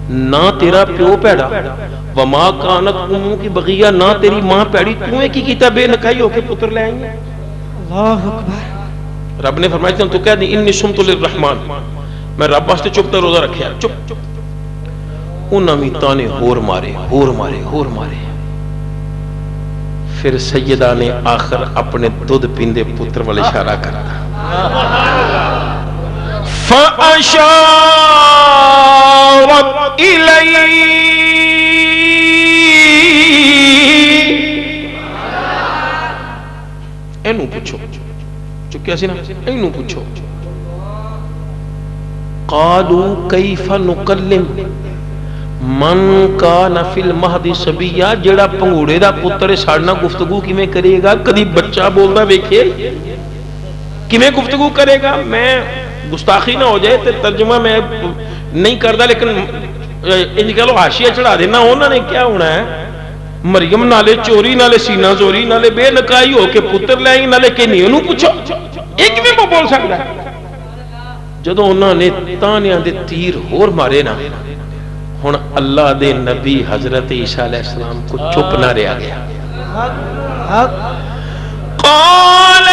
نہ تیرا پیو پیڑا وما کانت امو کی بغیہ نہ تیری ماں پیڑی تمہیں کی کیتا بے نکائی ہو کے پتر لے آئیں اللہ اکبر رب نے فرمایا تو کہہ دی انی سمت للرحمن میں رب واسطے چپتا روزہ رکھیا چپ انہاں بھی تانے ہور مارے پھر سیدہ نے آخر اپنے دودھ پیندے پتر والے اشارہ کرتا فَأَشَارَتْ إِلَيْهِ اینو پوچھو چکیا سی نا اینو پوچھو قَالُوا كَيْفَ نُقَلِّمُ من کان فی المہد صبیہ جڑا پنگوڑے دا پتر ساڑنا گفتگو کیویں کرے گا کدی بچہ بولدا ویکھے کیویں گفتگو کرے گا میں گستاخی نہ ہو جائے تے ترجمہ میں نہیں کردا لیکن ان کہہ لو حاشیہ چڑھا دینا انہوں نے کیا ہونا ہے مریم نالے چوری نالے سینہ زوری نالے بے نکائی ہو کے پتر لے آئی نالے کہ نہیں انہوں پوچھو ایک بھی وہ بول سکتا ہے جدو انہوں نے تانیاں دے تیر ہور مارے نا ہن اللہ دے نبی حضرت عیسیٰ علیہ السلام کو چپ نہ رہا گیا قال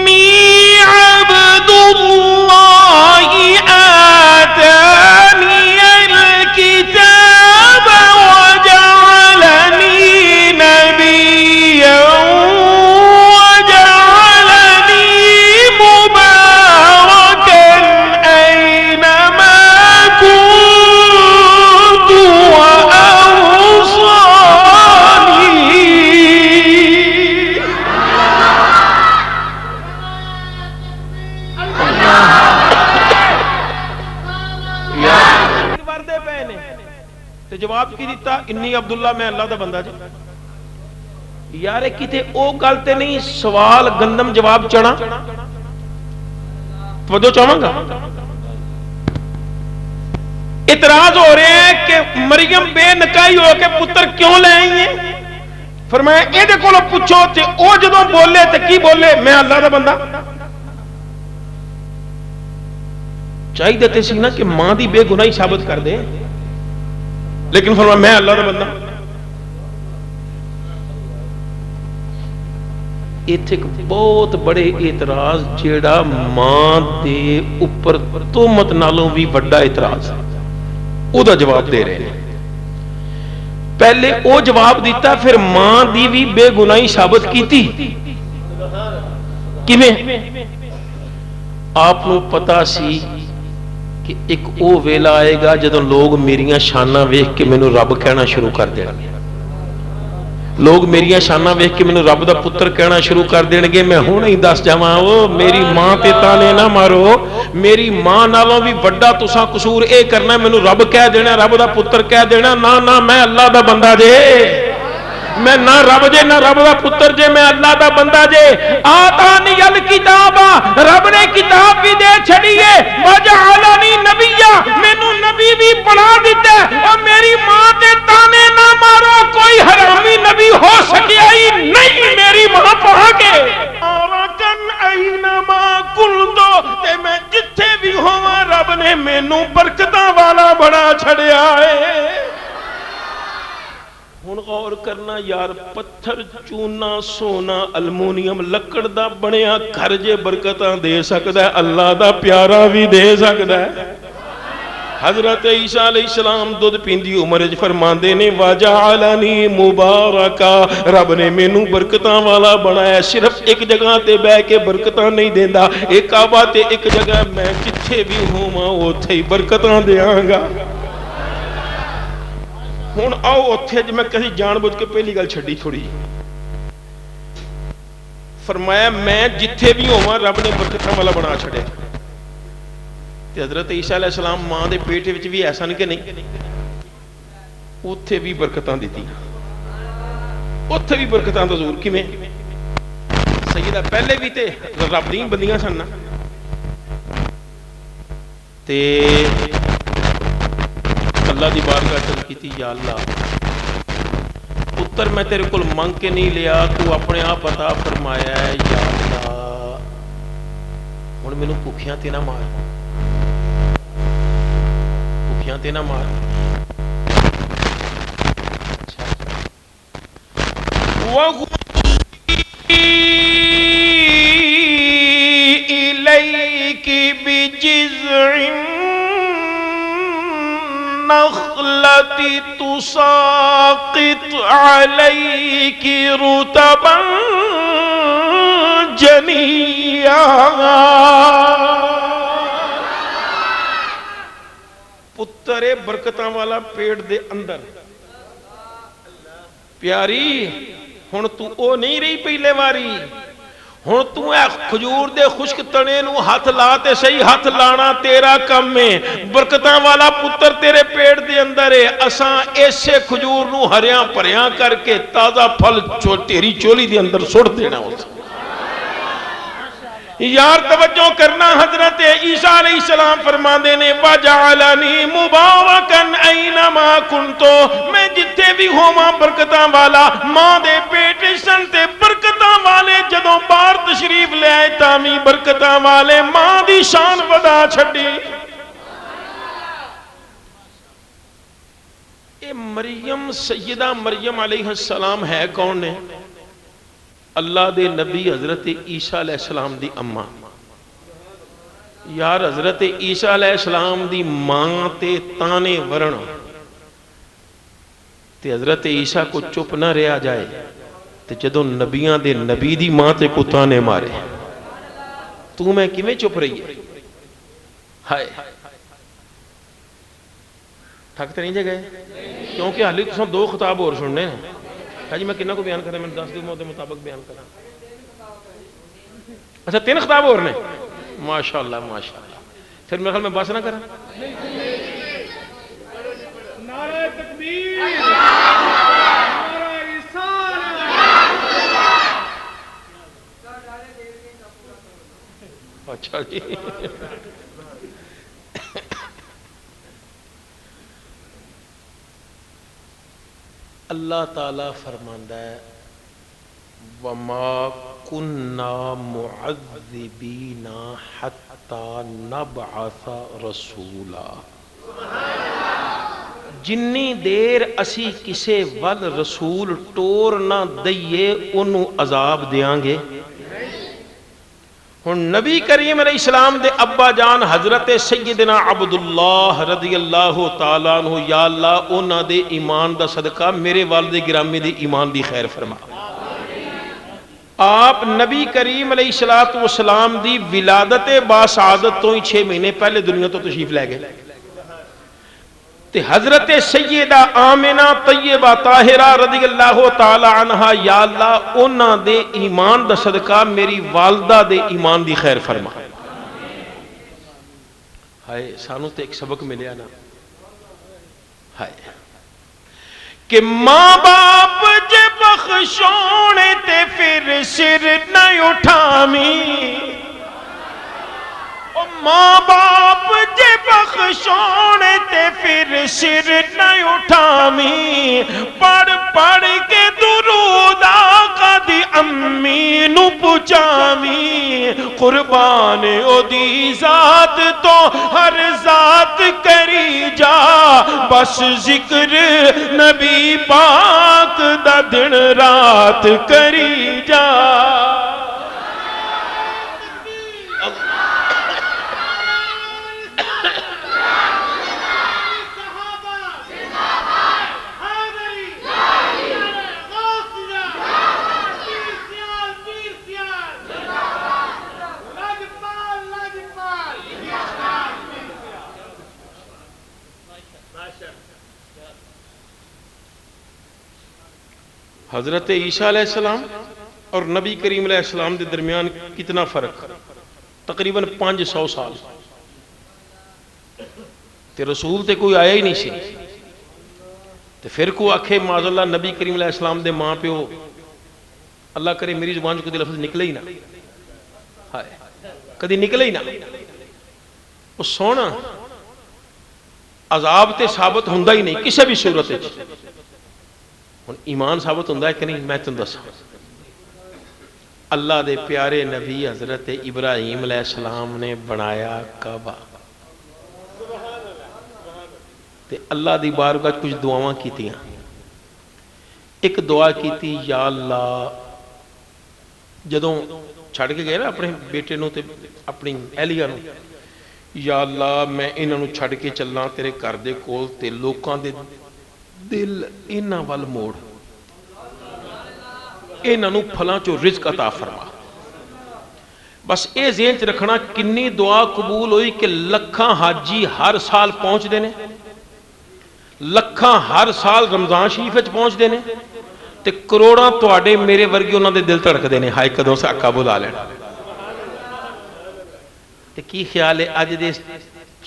انی عبد اللہ آتانی الکتاب وجعلنی نبیا وجعلنی مبارکا اینما كنت وأوصاني جواب کی دیتا انی عبداللہ میں اللہ دا بندہ جی یارے کتے او گلتے نہیں سوال گندم جواب چڑھا توجہ چاہوں گا اعتراض ہو رہے ہیں کہ مریم بے نکائی ہو کے پتر کیوں لے آئی ہیں فرمایا اے دے کولو پوچھو تے او جدوں بولے تے کی بولے میں اللہ دا بندہ چاہیے دیتے سی نا کہ ماں دی بے گناہی ثابت کر دے لیکن فرمایا میں اللہ دا بندہ ایتھے بہت بڑے اعتراض جیڑا ماں دے اوپر تہمت نالوں بھی بڑا اعتراض او دا جواب دے رہے ہیں پہلے او جواب دیتا پھر ماں دی بھی بے گناہی ثابت کیتی کیویں آپ نو پتا سی کہ ایک او ویلا آئے گا جدوں لوگ میریاں شاناں ویکھ کے مینوں رب کہنا شروع کر دین گے لوگ میریاں شاناں ویکھ کے مینوں رب دا پتر کہنا شروع کر دین گے میں ہن ہی دس جاواں او میری ماں تے تانے نہ مارو میری ماں نالوں بھی بڑا تساں قصور اے کرنا مینوں رب کہہ دینا رب دا پتر کہہ دینا نہ میں اللہ دا بندہ جے میں نہ رب جے نہ رب دا پتر جے میں اللہ دا بندہ جے آتانی الکتاب رب نے کتاب بھی دے چھڑیے وجعلنی نبیا مینوں نبی بھی بنا دیتا ہے اور میری ماں تے تانے نہ مارو کوئی حرامی نبی ہو سکیا ہی نہیں میری ماں پڑھا کے آرکن اینما کنتو تے میں جتھے بھی ہوا رب نے مینوں برکتاں والا بنا چھڑیا ہے ہن غور کرنا یار پتھر چونا سونا المونیم لکڑ دا بنیا گھر جے برکتاں دے سکدا ہے اللہ دا پیارا بھی دے سکدا ہے حضرت عیسیٰ علیہ السلام دودھ پیندی عمر وچ فرماندے نے وجعلنی مبارکا رب نے مینوں برکتاں والا بنایا صرف ایک جگہ تے بیٹھ کے برکتاں نہیں دیندا ایک کعبہ تے ایک جگہ میں جتھے بھی ہوواں اوتھے ہی برکتاں دیاں گا ہن آؤ اوتھے جے میں کسی جان بوجھ کے پہلی گل چھڈی تھوڑی فرمایا میں جتھے بھی ہوواں رب نے برکتاں والا بنا چھڑیا تے حضرت عیسیٰ علیہ السلام ماں دے پیٹ وچ بھی ایسا نہیں کہ نہیں اوتھے بھی برکتاں دتی اوتھے بھی برکتاں دا ظہور کیویں سیدہ پہلے بھی تے رب دی بندیاں سن نا تے اللہ دی بارگاہ چل کیتی یا اللہ پتر میں تیرے کول منگ کے نہیں لیا تو اپنے آپ عطا فرمایا ہے یا اللہ ہن مینوں بھکھیاں تے نہ مار بھکھیاں تے نہ مار الیک بجذع نخلتی تساقط علیک رطبا جنیا پتر برکتاں والا پیٹ دے اندر پیاری ہن تو او نہیں رہی پہلے واری ہن تو اے کھجور دے خشک تنے نو ہاتھ لا تے صحیح ہاتھ لانا تیرا کم ہے برکتاں والا پتر تیرے پیٹ دے اندر ہے اساں ایسے کھجور نو ہریاں پریاں کر کے تازہ پھل تیری چولی دے اندر سٹ دینا اس یار توجہ کرنا، حضرت عیسیٰ علیہ السلام فرماندے نے وَجَعَلَنِي مُبَارَكًا أَيْنَمَا كُنْتُ، میں جتھے بھی ہوواں برکتاں والا، ماں دے بیٹے سن تے برکتاں والے، جدوں باہر تشریف لے آئے تامی برکتاں والے، ماں دی شان ودا چھڈی۔ اے مریم، سیدہ مریم علیہ السلام ہے کون نے؟ اللہ دے نبی حضرت عیسیٰ علیہ السلام دی اماں۔ یار حضرت عیسیٰ علیہ السلام دی ماں تے تانے ورن تے حضرت عیسیٰ کو چپ نہ رہا جائے تے جدوں نبیاں دے نبی دی ماں تے کو تانے مارے، تو میں کیویں چپ رہی ہے؟ ہائے تھک تے نہیں جے گئے؟ کیونکہ حالی تساں دو خطاب اور سننے ہیں۔ جی میں کنہ کو بیان کریں، میں 10 دن دے مطابق بیان کریں۔ اچھا 3 خطاب اور نے، ماشاءاللہ ماشاءاللہ، پھر میرے خیال میں بس نہ کریں۔ نعرہ تکبیر، نعرہ رسالت۔ اچھا جی اللہ تعالیٰ فرماندہ ہے وَمَا كُنَّا مُعَذِّبِينَ حَتَّى نَبْعَثَ رَسُولًا، جنی دیر اسی کسے ول رسول ٹور نہ دئیے انہوں عذاب دیاں گے۔ ہن نبی کریم علیہ السلام دے ابا جان حضرت سیدنا عبداللہ رضی اللہ تعالیٰ عنہ، یا اللہ اونا دے ایمان دا صدقہ میرے والد گرامی دے ایمان دی خیر فرما۔ آپ نبی کریم علیہ السلام دی ولادت باسعادت تو ہی 6 مہینے پہلے دنیا تو تشریف لے گئے تے حضرت سیدہ آمنہ طیبہ طاہرہ رضی اللہ تعالی عنہا، یا اللہ اونا دے ایمان دا صدقہ میری والدہ دے ایمان دی خیر فرما۔ ہائے سانو تے ایک سبق ملیا نا، ہائے کہ ماں باپ جے بخشونے تے پھر سر نہ اٹھامی، ماں باپ جے بخشونے تے پھر سر نہ اٹھامی، پڑھ پڑھ کے درود آقا دی امی نو پچامی، قربان او دی ذات تو ہر ذات کری جا، بس ذکر نبی پاک دا دن رات کری جا۔ حضرت عیسیٰ علیہ السلام اور نبی کریم علیہ السلام دے درمیان کتنا فرق؟ تقریباً 500 سال۔ تے رسول تے کوئی آیا ہی نہیں سی، تے پھر کو آکھے معاذ اللہ نبی کریم علیہ السلام دے ماں پیو، اللہ کرے میری زبان کو دے لفظ نکلے ہی نہ، ہائے کدی نکلے ہی نہ، وہ سونا عذاب تے ثابت ہوندہ ہی نہیں کسے بھی صورت ہے۔ ایمان ثابت ہوندہ ہے کہ نہیں؟ میں تم دسا، اللہ دے پیارے نبی حضرت ابراہیم علیہ السلام نے بنایا کعبہ، تے اللہ دی بارگاہ کچھ دعاواں کیتیاں۔ ایک دعا کیتی، یا اللہ جدوں چھڑ کے گئے نا اپنے بیٹے نو تے اپنی اہلیہ نو، یا اللہ میں انہاں نو چھڑ کے چلنا تیرے گھر دے کول، تے لوکاں دے دل انہاں وال موڑ، انہاں نو پھلاں چو رزق عطا فرما۔ بس اے ذہن چ رکھنا کنی دعا قبول ہوئی کہ لکھاں حاجی ہر سال پہنچ دینے، لکھاں ہر سال رمضان شریف وچ پہنچ دینے، تے کروڑاں تواڈے میرے ورگے انہاں دے دل دھڑک دینے، ہائے کدوں سے آقا بلا لینا۔ تے کی خیال ہے اج دے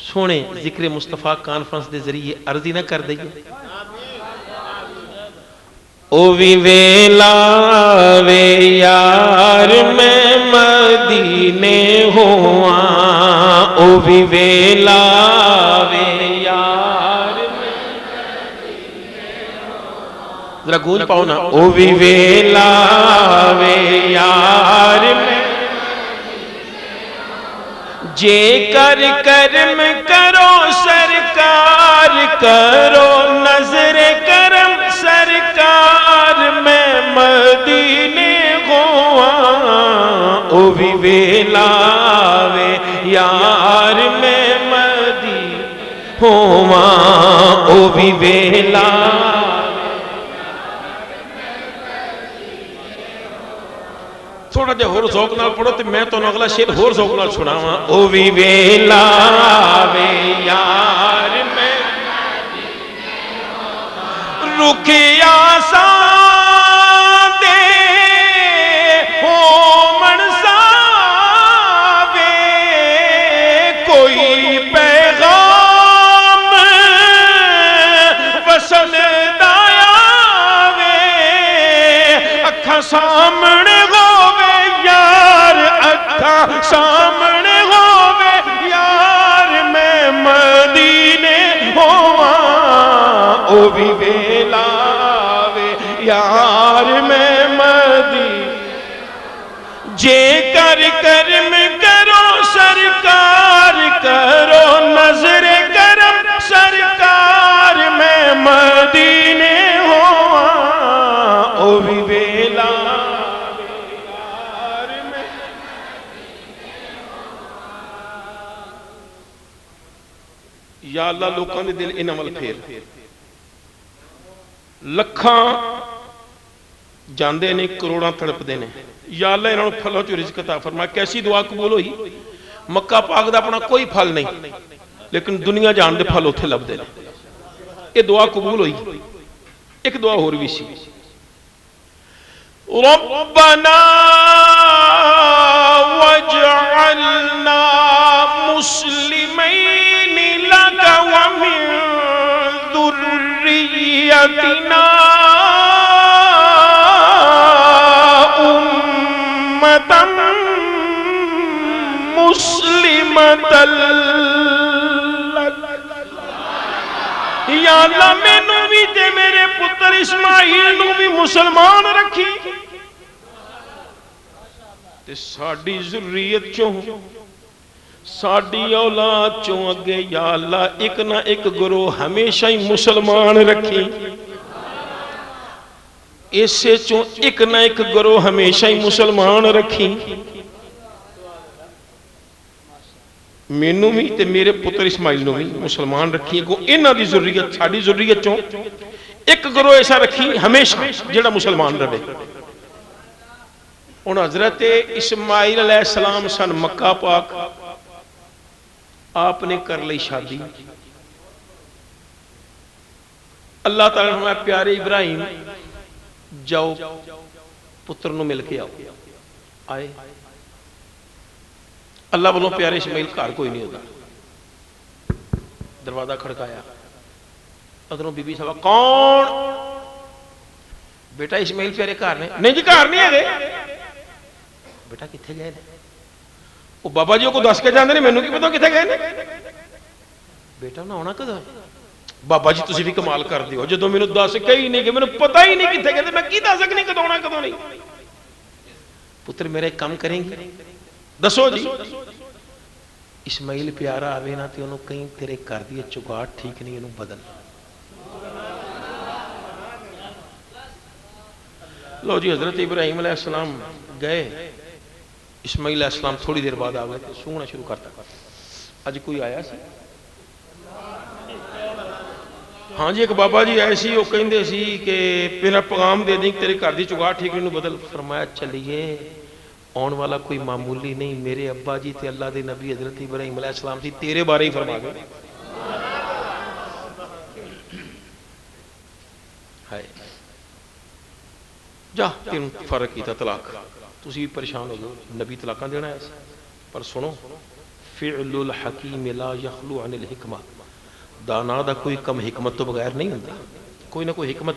سونے ذکر مصطفیٰ کانفرنس دے ذریعے عرضی نہ کر دئیے؟ او بھی ویلا وے یار میں مدینے ہوا، او بھی ویلا وے یار میں مدینے ہوا، ذرا گونج پاؤ نا، او بھی ویلا وے یار میں جے کر کرم کرو سرکار، کرو نظر کرم سرکار میں مدینے ہوا، او بھی ویلا وے یار میں مدینے ہوا، او بھی ویلا تھوڑا جا ہور ذوق نال پڑھو تے میں تو اگلا شعر ہور ذوق نال سناواں، او بھی ویلا وے یار میں رکیا سان دے ہو منسا وے، کوئی پیغام وصل دایا وے، اکھاں سامنے سامنے ہووے یار میں مدینے ہوا، او بھی ویلا وے یار میں مدینے جے کر کرم کرو سرکار، کرو نظر کرم سرکار میں مدینے ہوا، او بھی ویلا یا اللہ لوکاں دے دل انہاں ول پھیر، لکھاں جاندے نے کروڑاں تڑپدے نے، یا اللہ انہاں نوں پھلوں چ رزق عطا فرما۔ کیسی دعا قبول ہوئی؟ مکہ پاک دا اپنا کوئی پھل نہیں لیکن دنیا جان دے پھل اوتھے لبدے نے، یہ دعا قبول ہوئی۔ ایک دعا ہور بھی سی، ربنا واجعلنا مسلمین لك ومن ذريتنا أمة مسلمة لك، یا اللہ مینوں بھی تے میرے پتر اسماعیل نوں بھی مسلمان رکھی تے ساڈی ذریت چوں ساڑی اولاد چوں اگے یا اللہ ایک نہ ایک گروہ ہمیشہ ہی مسلمان رکھی، اسے چوں ایک نہ ایک گروہ ہمیشہ ہی مسلمان رکھی، مینوں بھی تے میرے پتر اسماعیل نوں بھی مسلمان رکھی، کو انہاں دی ذریت ساڑی ذریت چوں ایک گروہ ایسا رکھی ہمیشہ جڑا مسلمان رہے۔ ان حضرت اسماعیل علیہ السلام سن مکہ پاک، آپ نے کر لی شادی، اللہ تعالیٰ نے فرمایا پیارے ابراہیم جاؤ پتر نو مل کے آؤ، آئے اللہ بولو پیارے اسماعیل گھر کوئی نہیں ہوتا، دروازہ کھڑکایا، ادھروں بی بی صاحب کون؟ بیٹا اسماعیل پیارے گھر نے؟ نہیں جی گھر نہیں ہے۔ بیٹا کتنے گئے نے؟ وہ بابا جی کو دس کے جاندے نے، مینوں کی پتہ کتنے گئے نے؟ بیٹا نہ ہونا کدو؟ بابا جی تسی بھی کمال کر دیو، جدوں مینوں دس کے ہی نہیں کہ مینوں پتہ ہی نہیں کتنے گئے، میں کی دس سکنی کدوں ہونا کدوں نہیں؟ پتر میرا ایک کام کریں گی دسو جی، اسماعیل پیارا آوے نا تے انہوں کہیں تیرے کر دیے چگاڑ ٹھیک نہیں، انہوں بدل لو جی۔ حضرت ابراہیم علیہ السلام گئے، اسماعیل علیہ السلام تھوڑی دیر بعد آگئے تھے، سونگنا شروع کرتا آج کوئی آیا سی؟ ہاں جی ایک بابا جی آئے سی، وہ کہیں دے سی کہ میرا پیغام دے دیں کہ تیرے گھر دی چگاڑ ٹھیک نہیں بدل۔ فرمایا چلیے آن والا کوئی معمولی نہیں، میرے ابا جی تے اللہ دے نبی حضرت ابراہیم علیہ السلام سی، تیرے بارے ہی فرما گئے۔ جا تین فرق کیتا طلاق، تسی بھی پریشان ہو گئے، نبی طلاقاں دینا ہے پر سنو فعل الحکیم لا یخلو عن الحکمہ، دانا دا کوئی کم حکمت تو بغیر نہیں ہوتا، کوئی نہ کوئی حکمت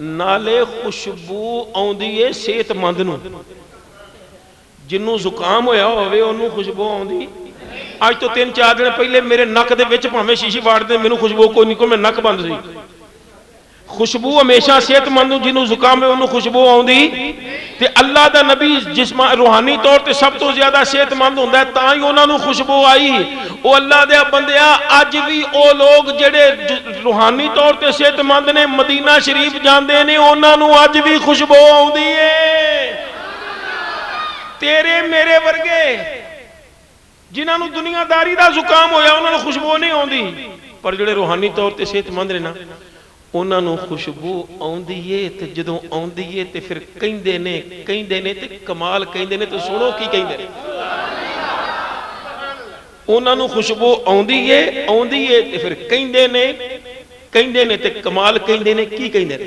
ਨਾਲੇ ਖੁਸ਼ਬੂ ਆਉਂਦੀ ਏ ਸਿਹਤਮੰਦ ਨੂੰ। ਜਿਹਨੂੰ ਜ਼ੁਕਾਮ ਹੋਇਆ ਹੋਵੇ ਉਹਨੂੰ ਖੁਸ਼ਬੂ ਆਉਂਦੀ। ਅੱਜ ਤੋਂ 3-4 ਦਿਨ ਪਹਿਲੇ ਮੇਰੇ ਨੱਕ ਦੇ ਵਿੱਚ ਭਾਵੇਂ ਸ਼ੀਸ਼ੀ ਵਾੜਦੇ ਮੈਨੂੰ ਖੁਸ਼ਬੂ ਕੋਈ ਨਹੀਂ, ਕੋਈ ਮੇਰਾ ਨੱਕ ਬੰਦ ਸੀ। ਖੁਸ਼ਬੂ ਹਮੇਸ਼ਾ ਸਿਹਤਮੰਦ ਨੂੰ, ਜਿਹਨੂੰ ਜ਼ੁਕਾਮ ਹੈ ਉਹਨੂੰ ਖੁਸ਼ਬੂ ਆਉਂਦੀ। ਤੇ ਅੱਲਾਹ ਦਾ ਨਬੀ ਜਿਸਮ ਰੂਹਾਨੀ ਤੌਰ ਤੇ ਸਭ ਤੋਂ ਜ਼ਿਆਦਾ ਸਿਹਤਮੰਦ ਹੁੰਦਾ ਹੈ, ਤਾਂ ਹੀ ਉਹਨਾਂ ਨੂੰ ਖੁਸ਼ਬੂ ਆਈ। ਉਹ ਅੱਲਾਹ ਦੇ ਬੰਦਿਆ, ਅੱਜ ਵੀ ਉਹ ਲੋਕ ਜਿਹੜੇ ਰੂਹਾਨੀ ਤੌਰ ਤੇ ਸਿਹਤਮੰਦ ਨੇ, ਮਦੀਨਾ ਸ਼ਰੀਫ ਜਾਂਦੇ ਨੇ, ਉਹਨਾਂ ਨੂੰ ਅੱਜ ਵੀ ਖੁਸ਼ਬੂ ਆਉਂਦੀ ਏ। ਤੇਰੇ ਮੇਰੇ ਵਰਗੇ ਜਿਨ੍ਹਾਂ ਨੂੰ ਦੁਨੀਆਦਾਰੀ ਦਾ ਜ਼ੁਕਾਮ ਹੋਇਆ ਉਹਨਾਂ ਨੂੰ ਖੁਸ਼ਬੂ ਨਹੀਂ ਆਉਂਦੀ, ਪਰ ਜਿਹੜੇ ਰੂਹਾਨੀ ਤੌਰ ਤੇ ਸਿਹਤਮੰਦ ਨੇ ਨਾ ਉਹਨਾਂ ਨੂੰ ਖੁਸ਼ਬੂ ਆਉਂਦੀ ਏ। ਤੇ ਜਦੋਂ ਆਉਂਦੀ ਏ ਤੇ ਫਿਰ ਕਹਿੰਦੇ ਨੇ ਤੇ ਕਮਾਲ ਕਹਿੰਦੇ ਨੇ। ਤੇ ਸੁਣੋ ਕੀ ਕਹਿੰਦੇ ਨੇ। ਉਹਨਾਂ ਨੂੰ ਖੁਸ਼ਬੂ ਆਉਂਦੀ ਏ ਤੇ ਫਿਰ ਕਹਿੰਦੇ ਨੇ ਤੇ ਕਮਾਲ ਕਹਿੰਦੇ ਨੇ। ਕੀ ਕਹਿੰਦੇ ਨੇ?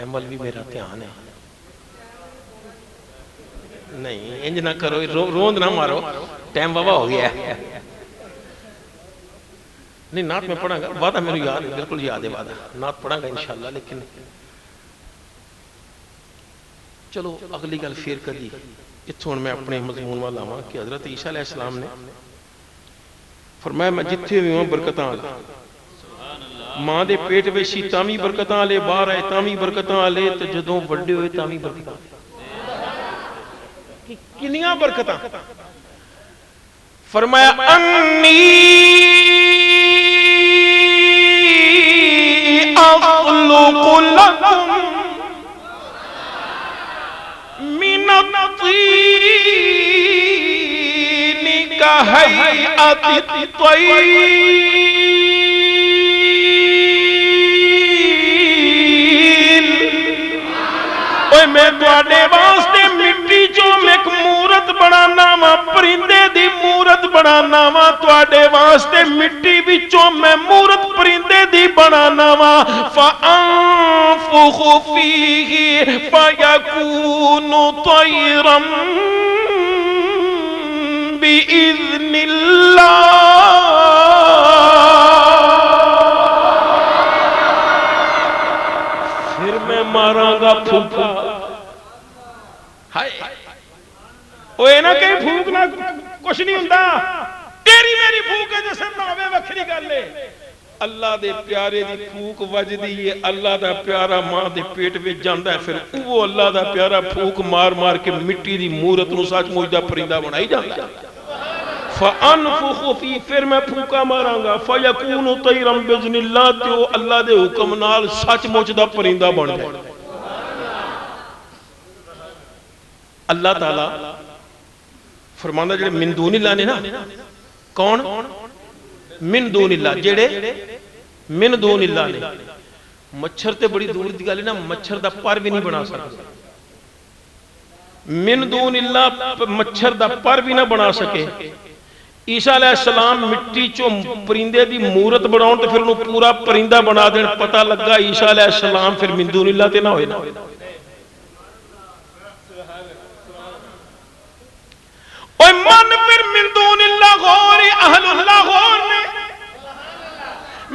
ٹائم وال بھی میرا دھیان ہے نہیں انج نہ کرو روند نہ مارو ٹائم بابا ہو گیا ہے نہیں نعت میں پڑھا گا وعدہ میرے یاد ہے بالکل یاد ہے وعدہ نعت پڑھا گا انشاءاللہ لیکن چلو اگلی گل پھر کدی اتھوں میں اپنے مضمون والا ہوں کہ حضرت عیسیٰ علیہ السلام نے فرمایا میں جتھے بھی ہوں برکتاں لے ماں دے پیٹ ویسی تامی برکتاں لے باہر آئے تامی برکتاں لے تو جدوں وڈے ہوئے تامی برکتاں کنیاں برکتاں فرمایا انی اخلق لکم من الطین کہیئت الطیر میں تواڈے واسطے مٹی چوں ایک مورت بنانا وا پرندے دی مورت بنانا وا تواڈے واسطے مٹی وچوں میں مورت پرندے دی بنانا وا فانفخ فیہ فیکون طیرا باذن اللہ پھر میں ماراں گا پھوکا اوے نہ کہیں پھوک نہ کچھ نہیں ہوندا تیری میری پھوک ہے جیسے ناوے وکھری گل ہے اللہ دے پیارے دی پھوک وجدی ہے اللہ دا پیارا ماں دے پیٹ وچ جاندا ہے پھر وہ اللہ دا پیارا پھوک مار مار کے مٹی دی مورت نو سچ مچ دا پرندہ بنائی جاندا فانفخ فی پھر میں پھوکا ماراں گا فیکون طیرا باذن اللہ تے او اللہ دے حکم نال سچ مچ دا پرندہ بن جائے اللہ تعالی فرمانا جڑے من دون اللہ نے نا کون من دون اللہ جڑے من دون اللہ نے مچھر تے بڑی دور دی گل ہے نا مچھر دا پر بھی نہیں بنا سکتا من دون اللہ مچھر دا پر بھی نہ بنا سکے عیسیٰ علیہ السلام مٹی چو پرندے دی مورت بناؤں تو پھر انہوں پورا پرندہ بنا دیں پتہ لگا عیسیٰ علیہ السلام پھر من دون اللہ تے نہ ہوئے نا اوہ من پھر من دون اللہ غور اہل اللہ غور نے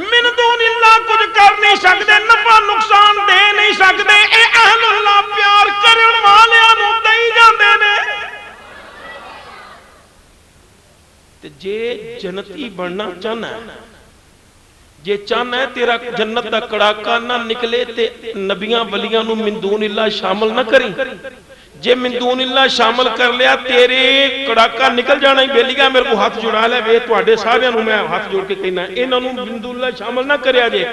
من دون اللہ کچھ کر نہیں سکتے نفع نقصان دے نہیں سکتے اے اہل اللہ پیار کرن والے انہوں دائی جاندے نے جے جنتی بننا چاہنا ہے جے چاہنا ہے تیرا جنت دا کڑاکا نہ نکلے تے نبیاں ولیاں نو من دون اللہ شامل نہ کریں جے من دون اللہ شامل کر لیا تیرے کڑاکا نکل جانا ہی بیلیاں میرے کو ہاتھ جڑا لے وے تواڈے سارے نو میں ہاتھ جوڑ کے کہنا انہاں نو من دون اللہ شامل نہ کریا جے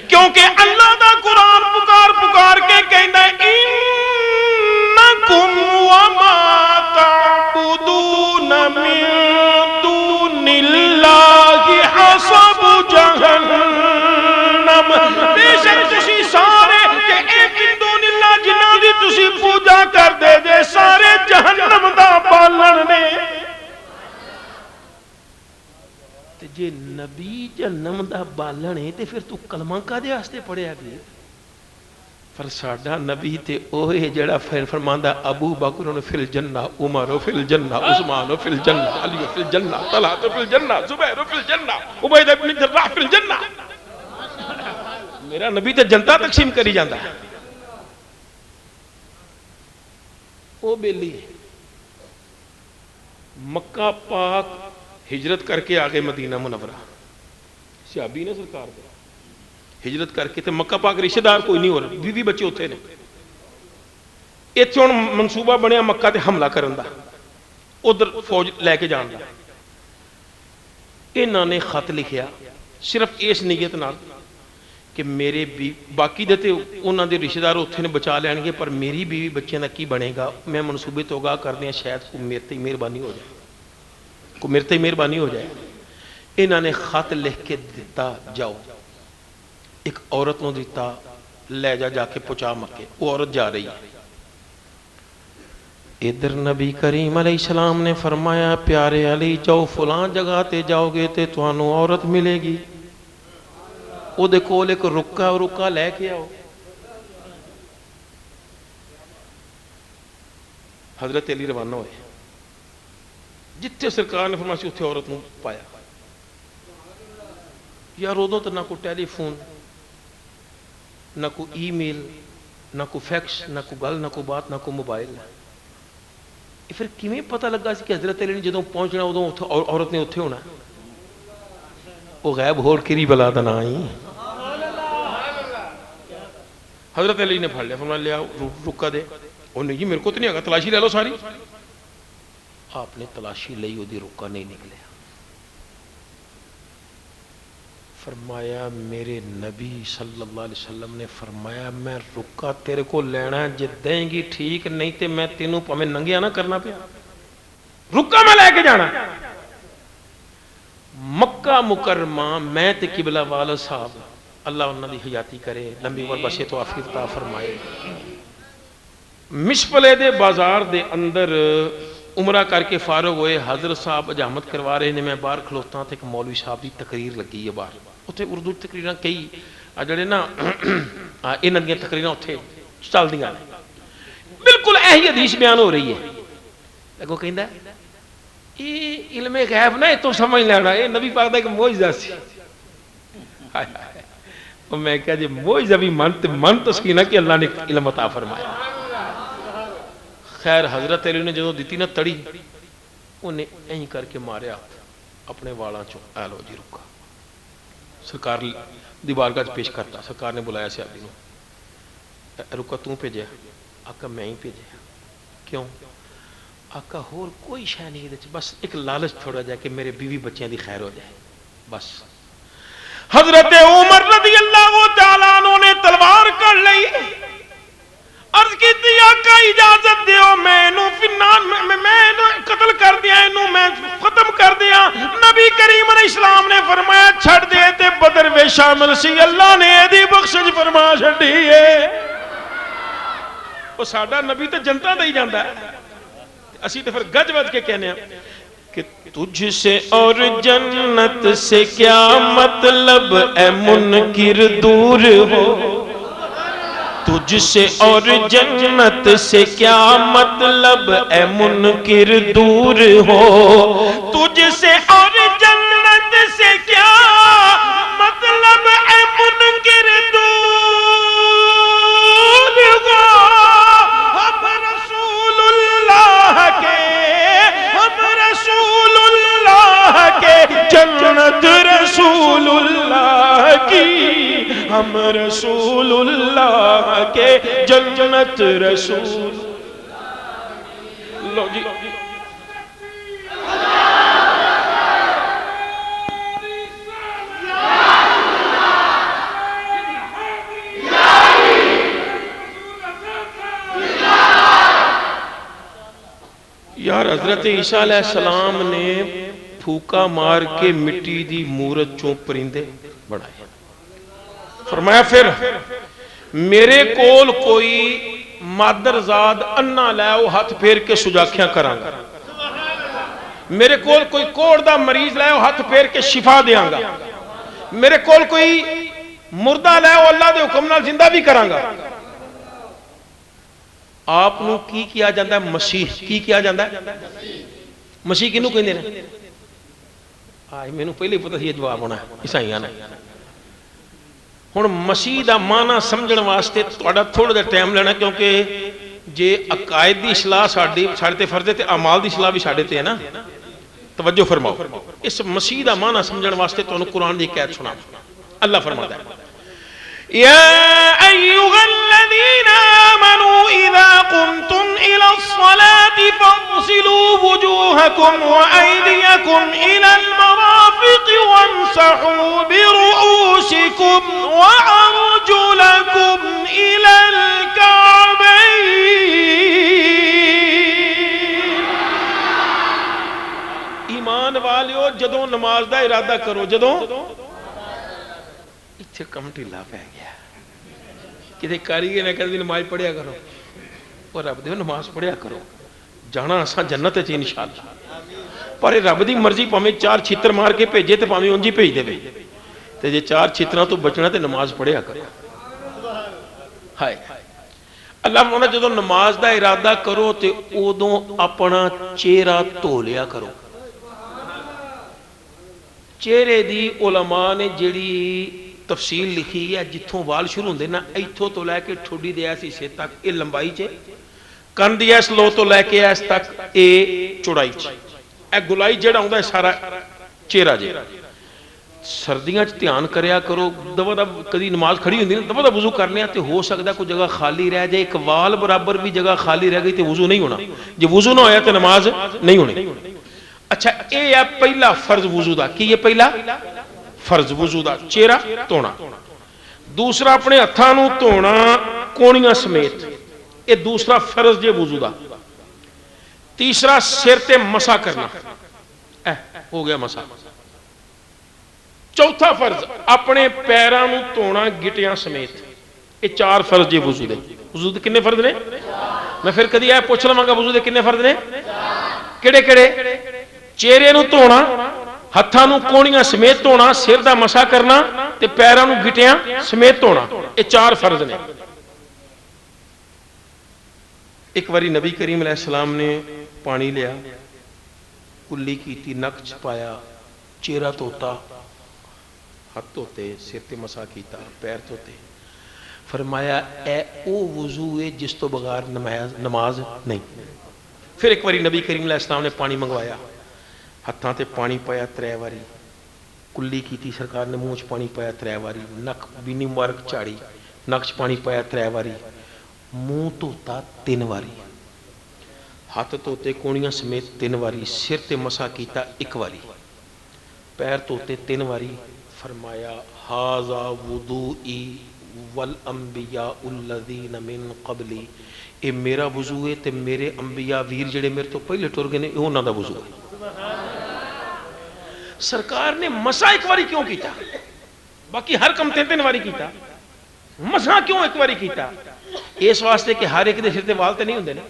کیونکہ اللہ دا قرآن پکار پکار کے کہندا ہے انکم وما تعبدون من دون اللہ حسب جہنم بے شک تسی سارے کہ اے من دون اللہ جنہاں دی تسی پوجا کر دے جے سارے جہنم دا بالن نے تے جے نبی جہنم دا بالن ہے تے پھر تو کلمہ کا دے واسطے پڑھیا بھی پر ساڈا نبی تے اوہ جڑا فرماندا ابو بکر فی الجنہ عمر فی الجنہ عثمان فی الجنہ علی فی الجنہ طلحہ فی الجنہ زبیر فی الجنہ عبیدہ بن جراح فی الجنہ میرا نبی تے جنتا تقسیم کری جاندا ہے او بیلی مکہ پاک ہجرت کر کے آگے مدینہ منورہ صحابی نے سرکار دے ہجرت کر کے تے مکہ پاک رشتہ دار کوئی نہیں ہو رہا بیوی بچے ہوتے نے ایتھے ہن منصوبہ بنیا مکہ تے حملہ کرن دا ادھر فوج لے کے جان دا انہاں نے خط لکھیا صرف اس نیت نال کہ میرے باقی دے تے انہاں دے رشتہ دار اوتھے نے بچا لین گے پر میری بیوی بچیاں دا کی بنے گا میں منصوبے تو آگاہ کر دیا شاید کو میرے تے مہربانی ہو جائے کو میرے تے مہربانی ہو جائے انہاں نے خط لکھ کے دیتا جاؤ ایک عورت نو دیتا لے جا کے پہنچا مکے وہ عورت جا رہی ادھر نبی کریم علیہ السلام نے فرمایا پیارے علی جاؤ فلاں جگہ تے جاؤ گے تے تانوں عورت ملے گی او دے کول ایک رکا لے کے آؤ حضرت علی روانہ ہوئے، جتھے سرکار نے فرمایا سی اتھے عورت نوں پایا۔ یار ادوں تو نہ کوئی ٹیلی فون، نہ کوئی ای میل، نہ کوئی فیکس، نہ کوئی گل، نہ کوئی بات، نہ کوئی موبائل۔ پھر کیویں پتہ لگا سی کہ حضرت علی نے جدوں پہنچنا ادوں عورت نے اتھے ہونا؟ وہ غیب ہوڑ کیری بلا دا نا ہی۔ حضرت علی نے پھڑ لیا، فرمایا لے آؤ رکا دے۔ انہیں جی میرے کو تو نہیں آگا، تلاشی لے لو ساری۔ آپ نے تلاشی لئی، وہ دی رکا نہیں نکلیا۔ فرمایا میرے نبی صلی اللہ علیہ وسلم نے فرمایا میں رکا تیرے کو لینا جے دیں گی ٹھیک، نہیں تے میں تینوں پاویں ننگیا نہ کرنا پیا، رکا میں لے کے جانا۔ مکہ مکرمہ میں تے قبلہ والا صاحب، اللہ انہاں دی حیاتی کرے، لمبی عمر بخشے تو عافیت عطا فرمائے، مشپلے دے بازار دے اندر عمرہ کر کے فارغ ہوئے، حضرت صاحب اجامت کروا رہے نے، میں باہر کھلوتا تے ایک مولوی صاحب دی تقریر لگی ہے باہر، اتنے اردو تقریراں کئی جڑے نا انہاں دیاں تقریراں اتنے چلدیاں نے، بالکل ایہی حدیث بیان ہو رہی ہے۔ اگوں کہندا ہے یہ علم غیب نہ تو سمجھ لینا، یہ نبی پاک دا ایک معجزہ سی۔ میں کہا جی معجزہ بھی من تسکینہ کہ اللہ نے علم عطا فرمایا۔ خیر حضرت علی نے جدوں دتی نا تڑی، انہیں این کر کے ماریا اپنے والاں چوں، اے لو جی رکا۔ سرکار دی بارگاہ پیش کرتا، سرکار نے بلایا صحابی نوں، رکا توں بھیجیا؟ آقا میں ہی بھیجیا۔ کیوں؟ آقا ہور کوئی شے نہیں دے، بس ایک لالچ تھوڑا جائے کہ میرے بیوی بچیاں دی خیر ہو جائے بس۔ حضرت عمر رضی اللہ تعالیٰ عنہ نے تلوار کر لئی، عرض کی تھی آقا اجازت دیو میں قتل کر دیا، میں ختم کر دیا۔ نبی کریم علیہ السلام نے فرمایا چھڑ دے تے بدر میں شامل سی، اللہ نے دی بخشش فرما چھڑی ہے۔ وہ ساڈا نبی تو جنتا دا ہی جاندا ہے، اسی تو پھر گج وج کے کہنے ہیں کہ تجھ سے اور جنت سے کیا مطلب اے منکر دور ہو، تجھ سے اور جنت سے کیا مطلب اے منکر دور ہو، تجھ سے اور جنت سے کیا مطلب اے منکر دور ہو، ہم رسول اللہ کے، ہم رسول اللہ کے، جنت رسول اللہ کی، ہم رسول اللہ کے، جنت رسول لو جی۔ یار حضرت عیسیٰ علیہ السلام نے پھوکا مار کے مٹی دی مورت چوں پرندے بڑھائے، فرمایا پھر میرے کول کوئی مادر زاد انا لائے ہاتھ پھیر کے سجاکھیاں کران گا، میرے کول کوئی کوڑ دا مریض لائے ہاتھ پھیر کے شفا دیاں گا، میرے کول کوئی مردہ لائے اللہ دے حکم نال زندہ بھی کران گا۔ آپ نو کی کیا جاندہ ہے؟ مسیح کی کیا جاندہ ہے؟ مسیح کنو کہیں دینا؟ آئی میں نو پہلے پتہ یہ جواب ہونا ہے عیسائیاں نے۔ ہن مسیح دا معنی سمجھن واسطے تھوڑا دیر ٹائم لینا، کیونکہ جے عقائد دی اصلاح ساڈے تے فرض تے اعمال دی اصلاح بھی ساڈے تے ہے نا، توجہ فرماؤ۔ اس مسیح دا معنی سمجھن واسطے تانوں قرآن دی آیت سنا۔ اللہ فرماتا ہے یا ایھا الذین آمنوا اذا قمتم الى الصلاة فاغسلوا وجوهکم وایدیکم الى المرافق وامسحوا برؤوسکم وارجلکم الى الکعبین۔ ایمان والیو جدوں نماز دا ارادہ کرو، جدوں اتھے کم ٹھلا پہ گیا کدھے کاری نہ کدھے نماز پڑھیا کرو، اور رب دے نماز پڑھیا کرو، جانا اساں جنت ہے انشاءاللہ۔ پر رب دی مرضی پاویں چار چھتر مار کے بھیجے تے پاویں اونجی بھیج دے، تے جے چار چھتراں تو بچنا تے نماز پڑھیا کرو۔ ہائے اللہ فرماتا جدوں نماز دا ارادہ کرو تے ادوں اپنا چہرہ دھو لیا کرو. چہرے دی علماء نے جڑی تفصیل لکھی ہے جتھوں وال شروع ہوندے نا ایتھوں تو لے کے ٹھڈی دے ایس حصے تک یہ لمبائی چ کن دی اس لو تو لے کے اس تک اے چوڑائی چ اے گلائی جڑا ہوندا ہے سارا چہرہ جے. سردیاں چ دھیان کریا کرو دبا دب کدی نماز کھڑی ہوندی نا دبا دب وضو کرنے تے ہو سکدا کوئی جگہ خالی رہ جائے ایک وال برابر بھی جگہ خالی رہ گئی تے وضو نہیں ہونا. جے وضو نہ ہویا تے نماز نہیں ہونی. اچھا اے ہے پہلا فرض وضو دا. کی یہ پہلا فرض وضو دا چہرہ دھونا. دوسرا اپنے ہتھاں نوں دھونا کونیاں سمیت یہ دوسرا فرض جے وضو دا. تیسرا سر تے مسا کرنا ہو گیا مسا. چوتھا فرض اپنے پیراں نوں دھونا گٹیاں سمیت. یہ چار فرض جے وضو دے. وضو دے کنے فرض نے؟ میں پھر کدی اے پوچھ لواں گا وضو دے کنے فرض نے؟ کیڑے کیڑے؟ چہرے نوں دھونا ہتھاں نوں کونیاں سمیت دھونا سر دا مسا کرنا تے پیراں نوں گٹیاں سمیت دھونا. یہ چار فرض نے. ایک واری نبی کریم علیہ السلام نے پانی لیا کلی کیتی نک چ پایا چہرہ دھوتا ہاتھ دھوتے سر تے مسا کیتا پیر دھوتے. فرمایا اے او وضو ہے جس تو بغیر نماز نہیں. پھر ایک واری نبی کریم علیہ السلام نے پانی منگوایا ہاتھاں تے پانی پایا 3 واری کلی کیتی سرکار نے منہ چ پانی پایا 3 واری نک بینی مبارک چاڑی نک چ پانی پایا 3 واری منہ دھوتا 3 واری ہاتھ دھوتے کونیاں سمیت 3 واری سر تے مسا کیتا 1 واری پیر دھوتے 3 واری. فرمایا ھذا وضوئی والانبیاء الذین من قبلی. اے میرا وضو ہے تے میرے انبیاء ویر جڑے میرے تو پہلے ٹر گئے نے انہاں دا وضو ہے. سرکار نے مسا 1 واری کیوں کیتا؟ باقی ہر کم 3 واری کیتا. مسا کیوں 1 واری کیتا؟ اس واسطے کہ ہر ایک دے سر تے وال تے نہیں ہوندے نے.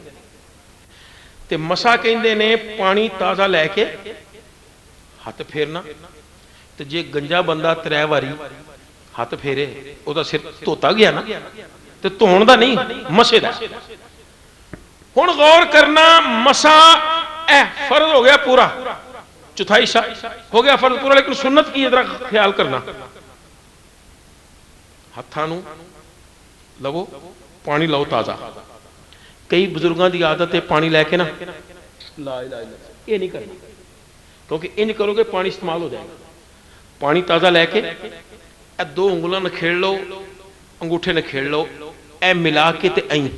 تے مسا کہندے نے پانی تازہ لے کے ہاتھ پھیرنا. تے جے گنجا بندہ 3 واری ہاتھ پھیرے او دا سر دھوتا گیا نا تے دھون دا نہیں مسے دا. ہن غور کرنا مسا اے فرض ہو گیا پورا چوتھائی حصہ ہو گیا فرض پورا. لیکن سنت کی ذرا خیال کرنا ہتھاں نوں لو پانی لاؤ تازہ. کئی بزرگاں دی عادت ہے پانی لے کے نا لا الہ الا اللہ یہ نہیں کرنا کیونکہ انج کرو گے پانی استعمال ہو جائے گا. پانی تازہ لے کے اے 2 انگلاں نکھیڑ لو انگوٹھے نکھیڑ لو اے ملا کے تے این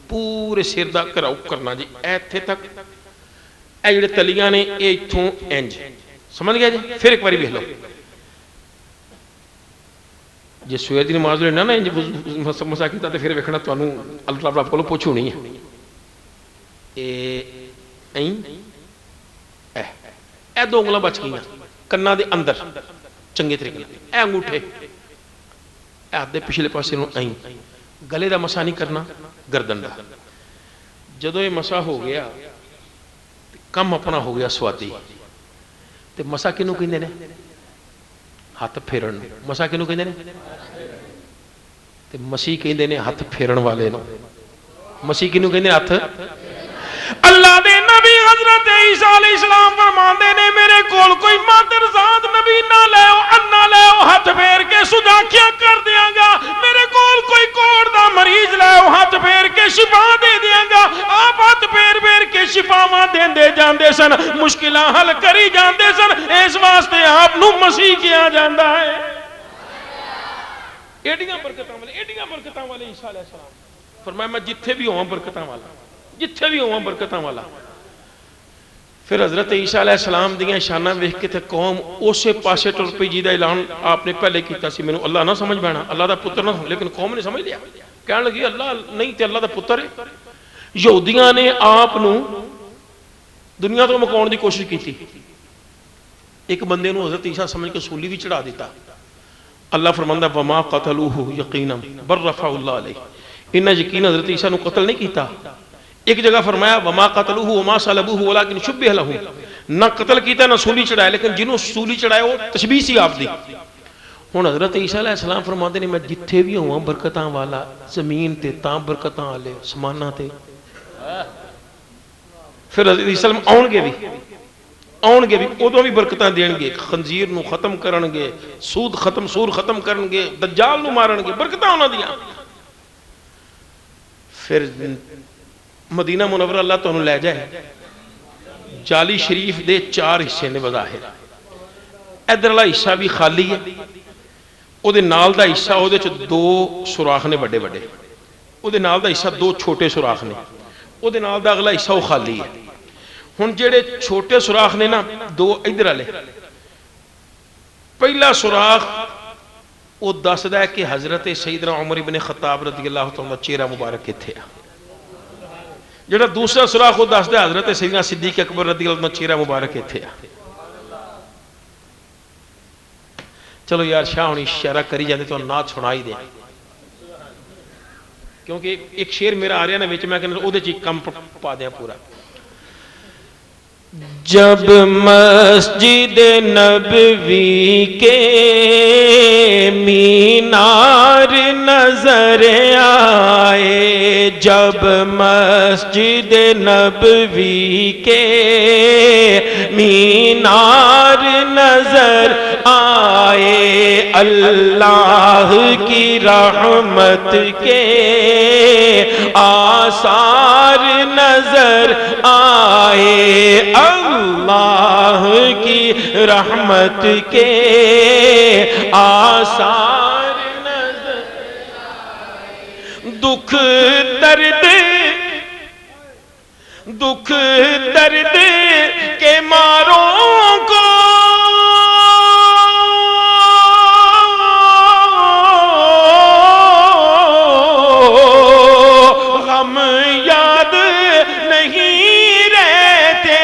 پورے سر دا کراؤ کرنا جی ایتھے تک. اے جڑے تلیاں نے اے ایتھوں انج سمجھ گیا جی. پھر ایک واری ویکھ لو جے سویر دی نماز لینا نا انج مسا کیتا تے پھر ویکھنا تانوں اللہ تعالی آپ کولوں پوچھو نہیں ہے. اے این اے 2 انگلاں بچ گئیاں کناں دے اندر چنگے طریقے اے انگوٹھے اے ہاتھ دے پچھلے پاسے نوں این گلے دا مسا نہیں کرنا گردن دا. جدوں یہ مسا ہو گیا کم اپنا ہو گیا سوادی. تے مسا کینوں کہندے نے؟ ہاتھ پھیرن. مسا کینوں کہندے نے؟ تے مسیح کہندے نے ہاتھ پھیرن والے نوں. مسیح کینوں کہندے ہاتھ اللہ دے نبی حضرت عیسیٰ علیہ السلام فرماندے نے میرے کول کوئی مادر ذات نبی نہ لے انا لے ہاتھ پھیر کے سجاکیاں کر دیاں گا. میرے کول کوئی کوڑ دا مریض لے ہاتھ پھیر کے شفا دے دیاں گا. آپ ہاتھ پھیر کے شفاواں دیندے جاندے سن مشکلاں حل کری جاندے سن. اس واسطے آپ نو مسیح کیا جاندا ہے. ایڈیاں برکتاں والے عیسیٰ علیہ السلام فرمایا میں جتھے بھی ہوں برکتاں والا جتھے بھی ہوں برکتاں والا. پھر حضرت عیسیٰ علیہ السلام دیاں شاناں ویکھ کے تے قوم اسے پاسے ٹر پئی جی دا اعلان آپ نے پہلے کیتا سی مینوں اللہ نہ سمجھ بینا اللہ دا پتر نہ. لیکن قوم نے سمجھ لیا کہن لگی اللہ نہیں تے اللہ دا پتر ہے. یہودیاں نے آپ نو دنیا تو مکاؤن دی کوشش کی. ایک بندے نو حضرت عیسیٰ سمجھ کے سولی بھی چڑھا دیتا. اللہ فرماندا وما قتلوه یقینا بل رفع اللہ علیہ. انہاں یقین حضرت عیسیٰ نو قتل نہیں کیتا. ایک جگہ فرمایا وما قتلوه وما صلبوه ولكن شبه لهم. نہ قتل کیتا نہ سولی چڑھایا لیکن جنہوں سولی چڑھایا وہ تشبیہ سی آپ دی. ہوں حضرت عیسیٰ علیہ السلام فرماتے ہیں میں جتھے بھی ہوا برکتاں والا زمین تے تاں برکتاں والے سمانہ تے پھر حضرت عیسیٰ علیہ السلام آؤن گے بھی ادو بھی برکتاں دین گے خنزیر نو ختم کرن گے سود ختم کرن گے دجال نو مارن گے برکتاں انہاں دیاں پھر مدینہ منورہ اللہ تو انہوں لے جائے جالی شریف دے 4 حصے نے بظاہر ادھر والا حصہ بھی خالی ہے او دے نال دا حصہ او دے 2 سوراخ نے بڑے بڑے او دے نال دا حصہ 2 چھوٹے سوراخ نے او دے نال دا اگلا حصہ وہ خالی ہے ہن جڑے چھوٹے سوراخ نے نا 2 ادھر والے پہلا سوراخ وہ دسدا ہے کہ حضرت سیدنا عمر ابن خطاب رضی اللہ تعالیٰ چہرہ مبارک کتھے ہے جڑا دوسرا سوراخ وہ دسدا ہے حضرت سیدنا صدیق اکبر رضی اللہ عنہ چہرہ مبارک کتھے ہے چلو یار شاہ ہونی اشارہ کری جاندے تو نعت سنائی دیں کیونکہ ایک شعر میرا آ رہا ہے نا وچ میں کہنا او دے چ کم پا دیاں پورا جب مسجد نبوی کے مینار نظر آئے جب مسجد نبوی کے مینار نظر آئے اللہ کی رحمت کے آثار نظر آئے اللہ کی رحمت کے آثار نظر آئے دکھ درد کے ماروں کو غم یاد نہیں رہتے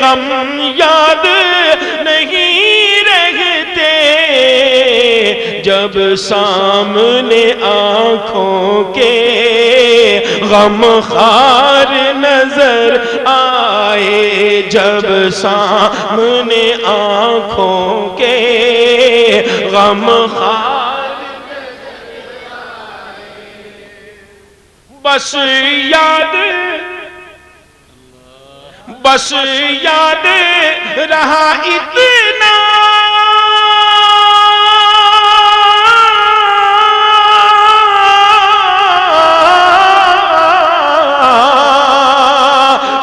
غم یاد نہیں رہتے جب سامنے آنکھوں کے غم خار نظر آئے جب سامنے آنکھوں کے غم خار نظر آئے بس یاد رہا اتنا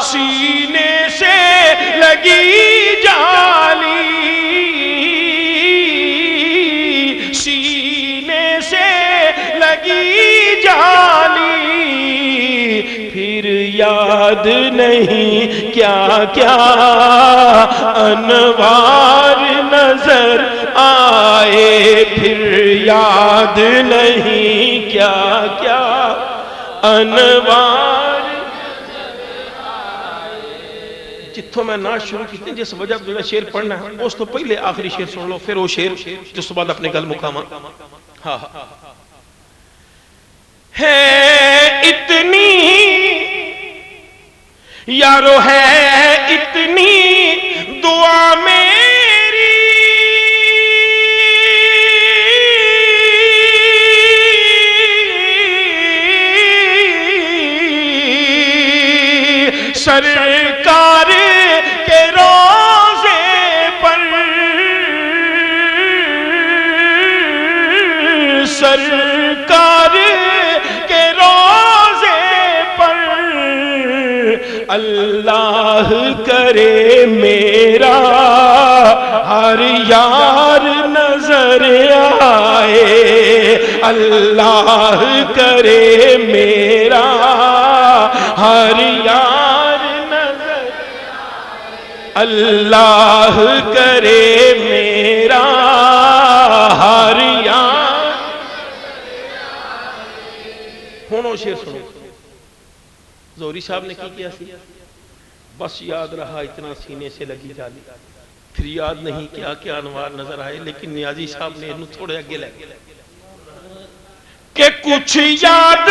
سینے سے لگی جالی سینے سے لگی جالی پھر یاد نہیں کیا کیا انوار نظر آئے پھر یاد نہیں کیا کیا انوار جتوں میں نعت شروع کی جس وجہ میں شعر پڑھنا ہے اس تو پہلے آخری شعر سن لو پھر وہ شعر جس بعد اپنے گل مقامہ ہے اتنی یارو ہے اتنی دعا میری سرکار کے روزے پر سرکار کے روزے پر اللہ کرے میرا ہر یار نظر آئے اللہ کرے میرا ہر یار نظر آئے اللہ کرے میرا ہر یار ہونو شیر سنو زہری صاحب نے کی کیا سی بس یاد رہا اتنا سینے سے لگی جالی پھر یاد نہیں کیا کیا انوار نظر آئے لیکن نیازی صاحب نے انہوں تھوڑے اگے لگے کہ کچھ یاد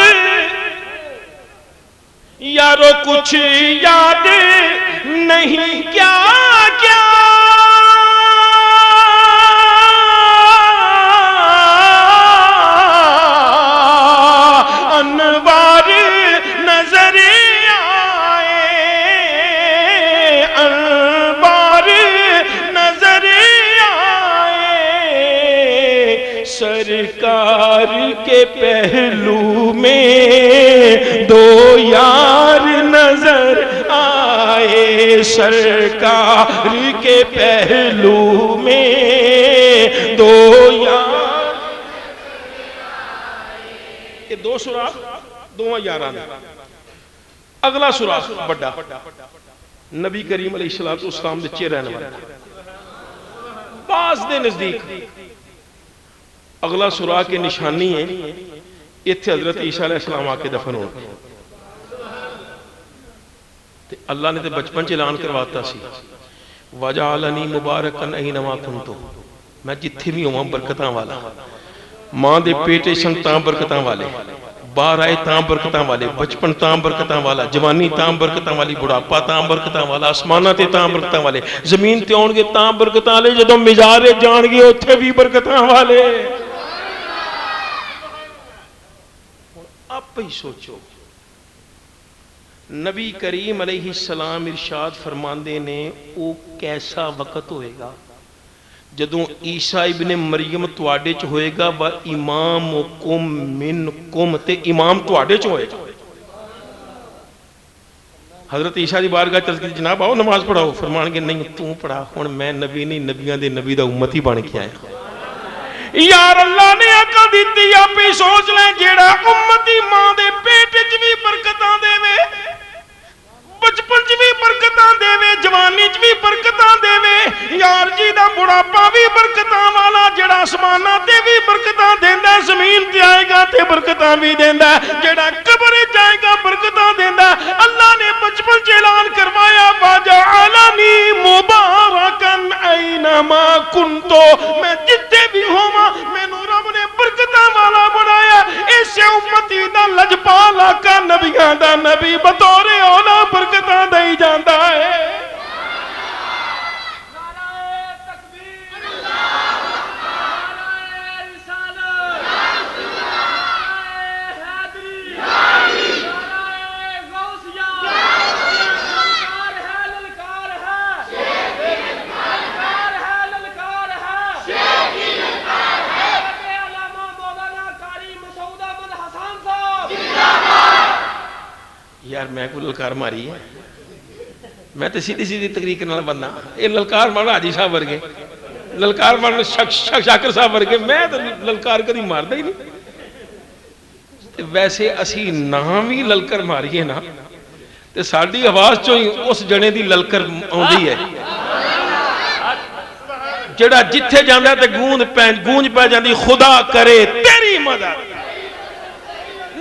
یارو کچھ یاد نہیں کیا کیا سرکار کے پہلو میں دو یار نظر آئے، سرکار کے پہلو میں دو یار، یہ دو سوراخ دو یاراں نے۔ اگلا سوراخ بڑا نبی کریم علیہ السلام دے چہرے رہنے والا بعض دے نزدیک اگلا سوراخ کی نشانی ہے اتھے حضرت عیسیٰ علیہ السلام آکے دفن ہو گئے۔ اللہ نے تے بچپن چ اعلان کرواتا سی وَجَعَلَنِي مُبَارَكًا أَيْنَمَا كُنتُ، میں جتھے بھی ہوں برکتاں والا، ماں دے پیٹے سن تاں برکتاں والے، باہر آئے تاں برکتاں والے، بچپن تاں برکتاں والا، جوانی تاں برکتاں والی، بڑھاپا تاں برکتاں والا، آسمانہ تے تاں برکتاں والے، زمین تے آن گے تاں برکتاں والے، جدوں مزارے جان گے اتھے بھی برکتاں والے۔ آپ ہی سوچو نبی کریم علیہ السلام ارشاد فرماندے نے او کیسا وقت ہوئے گا جدوں عیسیٰ ابن مریم تواڈے چ ہوئے گا و امامکم منکم، تے امام تواڈے چ ہوئے گا۔ حضرت عیسیٰ دی بارگاہ چل کے جناب آؤ نماز پڑھاؤ، فرمان گے نہیں تو پڑھا، ہن میں نبی نہیں نبیاں دے نبی دا امتی بن کے آیا۔ یار اللہ نے عقل دیتی، آپ ہی سوچ لیں جیڑا امتی ماں دے پیٹ چ بھی برکتاں دے وے، بچپن چ بھی برکتاں دے وے، جوانی چ بھی برکتاں دے وے، یار جی دا بڑھاپا بھی برکتاں والا، جڑا آسماناں تے بھی برکتاں دیندا ہے، زمین تے آئے گا تے برکتاں بھی دیندا ہے، جڑا قبر جائے گا برکتاں دیندا ہے۔ اللہ نے بچپن چ اعلان کروایا وَجَعَلَنِي مُبَارَكًا أَيْنَمَا كُنتُ، میں جتھے بھی ہوواں مینوں رب نے برکتاں والا بنایا۔ اس امتی دا لجپال آقا نبیاں دا نبی بطور اولا برکتاں دئی جاندا ہے۔ یار میں کو للکار ماری ہے، میں تو سیدھی سیدھی تقریر کرنے والا بندہ، یہ للکار مارنا حاجی صاحب ورگے، للکار مارنا شاکر صاحب ورگے، میں تو للکار کدی ماردا ہی نہیں۔ ویسے اسی نام ہی للکر ماریے نا تے ساڈی آواز چوں ہی اس جنے دی للکر آوندی ہے، جڑا جتھے جاندا تے گونج پہ جاندی خدا کرے تیری مدد،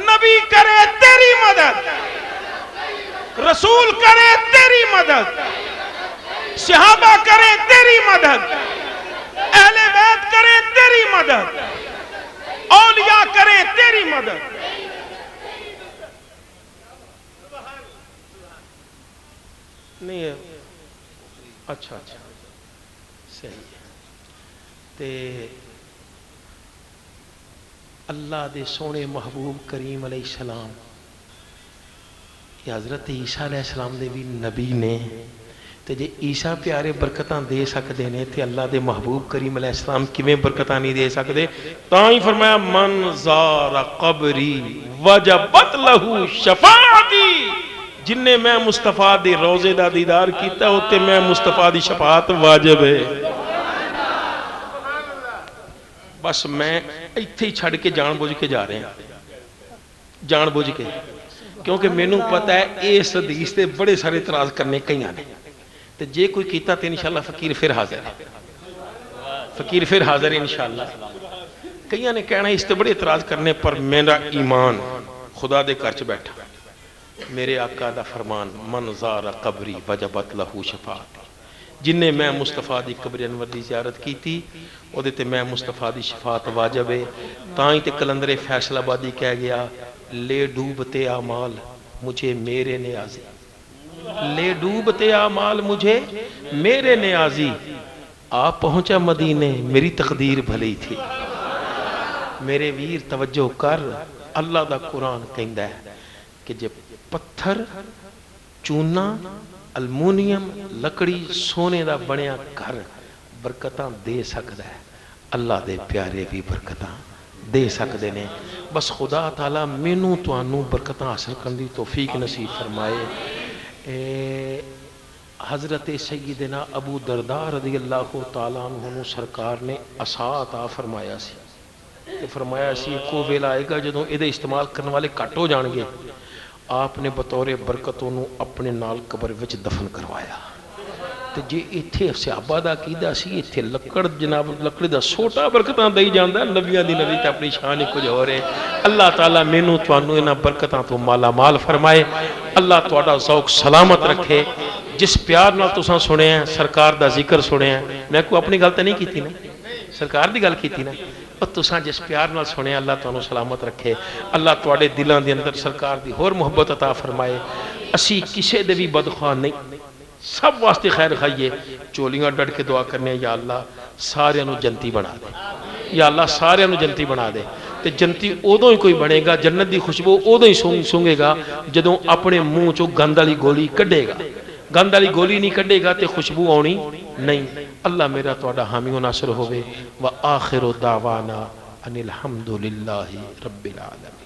نبی کرے تیری مدد، رسول کرے تیری مدد، صحابہ کرے تیری مدد، اہل بیت کرے تیری مدد، اولیاء کرے تیری مدد۔ نہیں ہے اچھا صحیح ہے۔ تے اللہ دے سونے محبوب کریم علیہ السلام حضرت عیسیٰ علیہ السلام دے بھی نبی نے، تے جے عیسیٰ پیارے برکتاں دے سکدے نے تے اللہ دے محبوب کریم علیہ السلام کیویں برکتاں نہیں دے سکدے؟ تاں ہی فرمایا من زار قبری وجبت لہو شفاعتی، جن نے میں مصطفیٰ دے روزے دا دیدار کیتا ہوتے میں مصطفیٰ دی شفاعت واجب ہے۔ بس میں ایتھے ہی چھڑ کے جان بوجھ کے جا رہے ہیں، جان بوجھ کے، کیونکہ مینوں پتہ ہے اس حدیث تے بڑے سارے اعتراض کرنے کئیاں نے، تے جے کوئی کیتا تے انشاءاللہ فقیر پھر حاضر ہے، فقیر پھر حاضر ہے انشاءاللہ۔ کئیاں نے کہنا اس تے بڑے اعتراض کرنے پر میرا ایمان خدا دے گھر چ بیٹھا، میرے آقا دا فرمان من زار قبری وجبت لہو شفاعت، جن نے میں مصطفیٰ دی قبر انور دی زیارت کی تھی او دے تے میں مصطفیٰ دی شفاعت واجب ہے۔ تاں ہی تے کلندر فیصل آبادی کہہ گیا لے ڈوبتے اعمال مجھے میرے نیازی، لے ڈوبتے اعمال مجھے میرے نیازی، آپ پہنچا مدینے میری تقدیر بھلی تھی۔ میرے ویر توجہ کر، اللہ دا قرآن کہندا ہے کہ جب پتھر چونا المونیم لکڑی سونے دا بنیا گھر برکتاں دے سکدا ہے، اللہ دے پیارے بھی برکتاں دے سکتے ہیں. بس خدا تعالیٰ مینوں تانوں برکتاں حاصل کرنے کی توفیق نصیب فرمائے. حضرت سیدنا ابو درداء رضی اللہ تعالیٰ عنہ سرکار نے عصا عطا فرمایا سی تے فرمایا سی کو ویلا آئے گا جدوں یہ استعمال کرنے والے گھٹ ہو جان گے. آپ نے بطور برکت انہوں اپنے نال قبر وچ دفن کروایا. تے جے ایتھے صحابہ دا عقیدہ سی ایتھے لکڑ جناب لکڑی دا سوٹا برکتاں دئی جاندا نبیاں دی نبی تے اپنی شان کچھ ہو رہے. اللہ تعالیٰ مینوں تانوں انہاں برکتاں تو مالا مال فرمائے. اللہ تہاڈا ذوق سلامت رکھے. جس پیار نال تساں سنے ہیں سرکار دا ذکر سنے ہیں, میں کوئی اپنی گل تے نہیں کیتی نا, سرکار دی گل کیتی نا, اور تساں جس پیار نال سنے اللہ تانوں سلامت رکھے. اللہ تواڈے دلاں دے اندر سرکار دی ہور محبت عطا فرمائے. اسی کسے دے بھی بدخواہ نہیں, سب واسطے خیر خائیے. چولیاں ڈٹ کے دعا کرنے یا اللہ سارے نو جنتی بنا دے, یا اللہ سارے نو جنتی بنا دے. تے جنتی ادوں ہی کوئی بنے گا, جنت دی خوشبو ادوں ہی سونگے گا جدوں اپنے منہ چوں گند والی گولی کڈے گا. گند والی گولی نہیں کڈے گا تے خوشبو آنی نہیں. اللہ میرا تہاڈا حامی و ناصر ہوے. وآخر دعوانا ان الحمد للہ رب العالمین.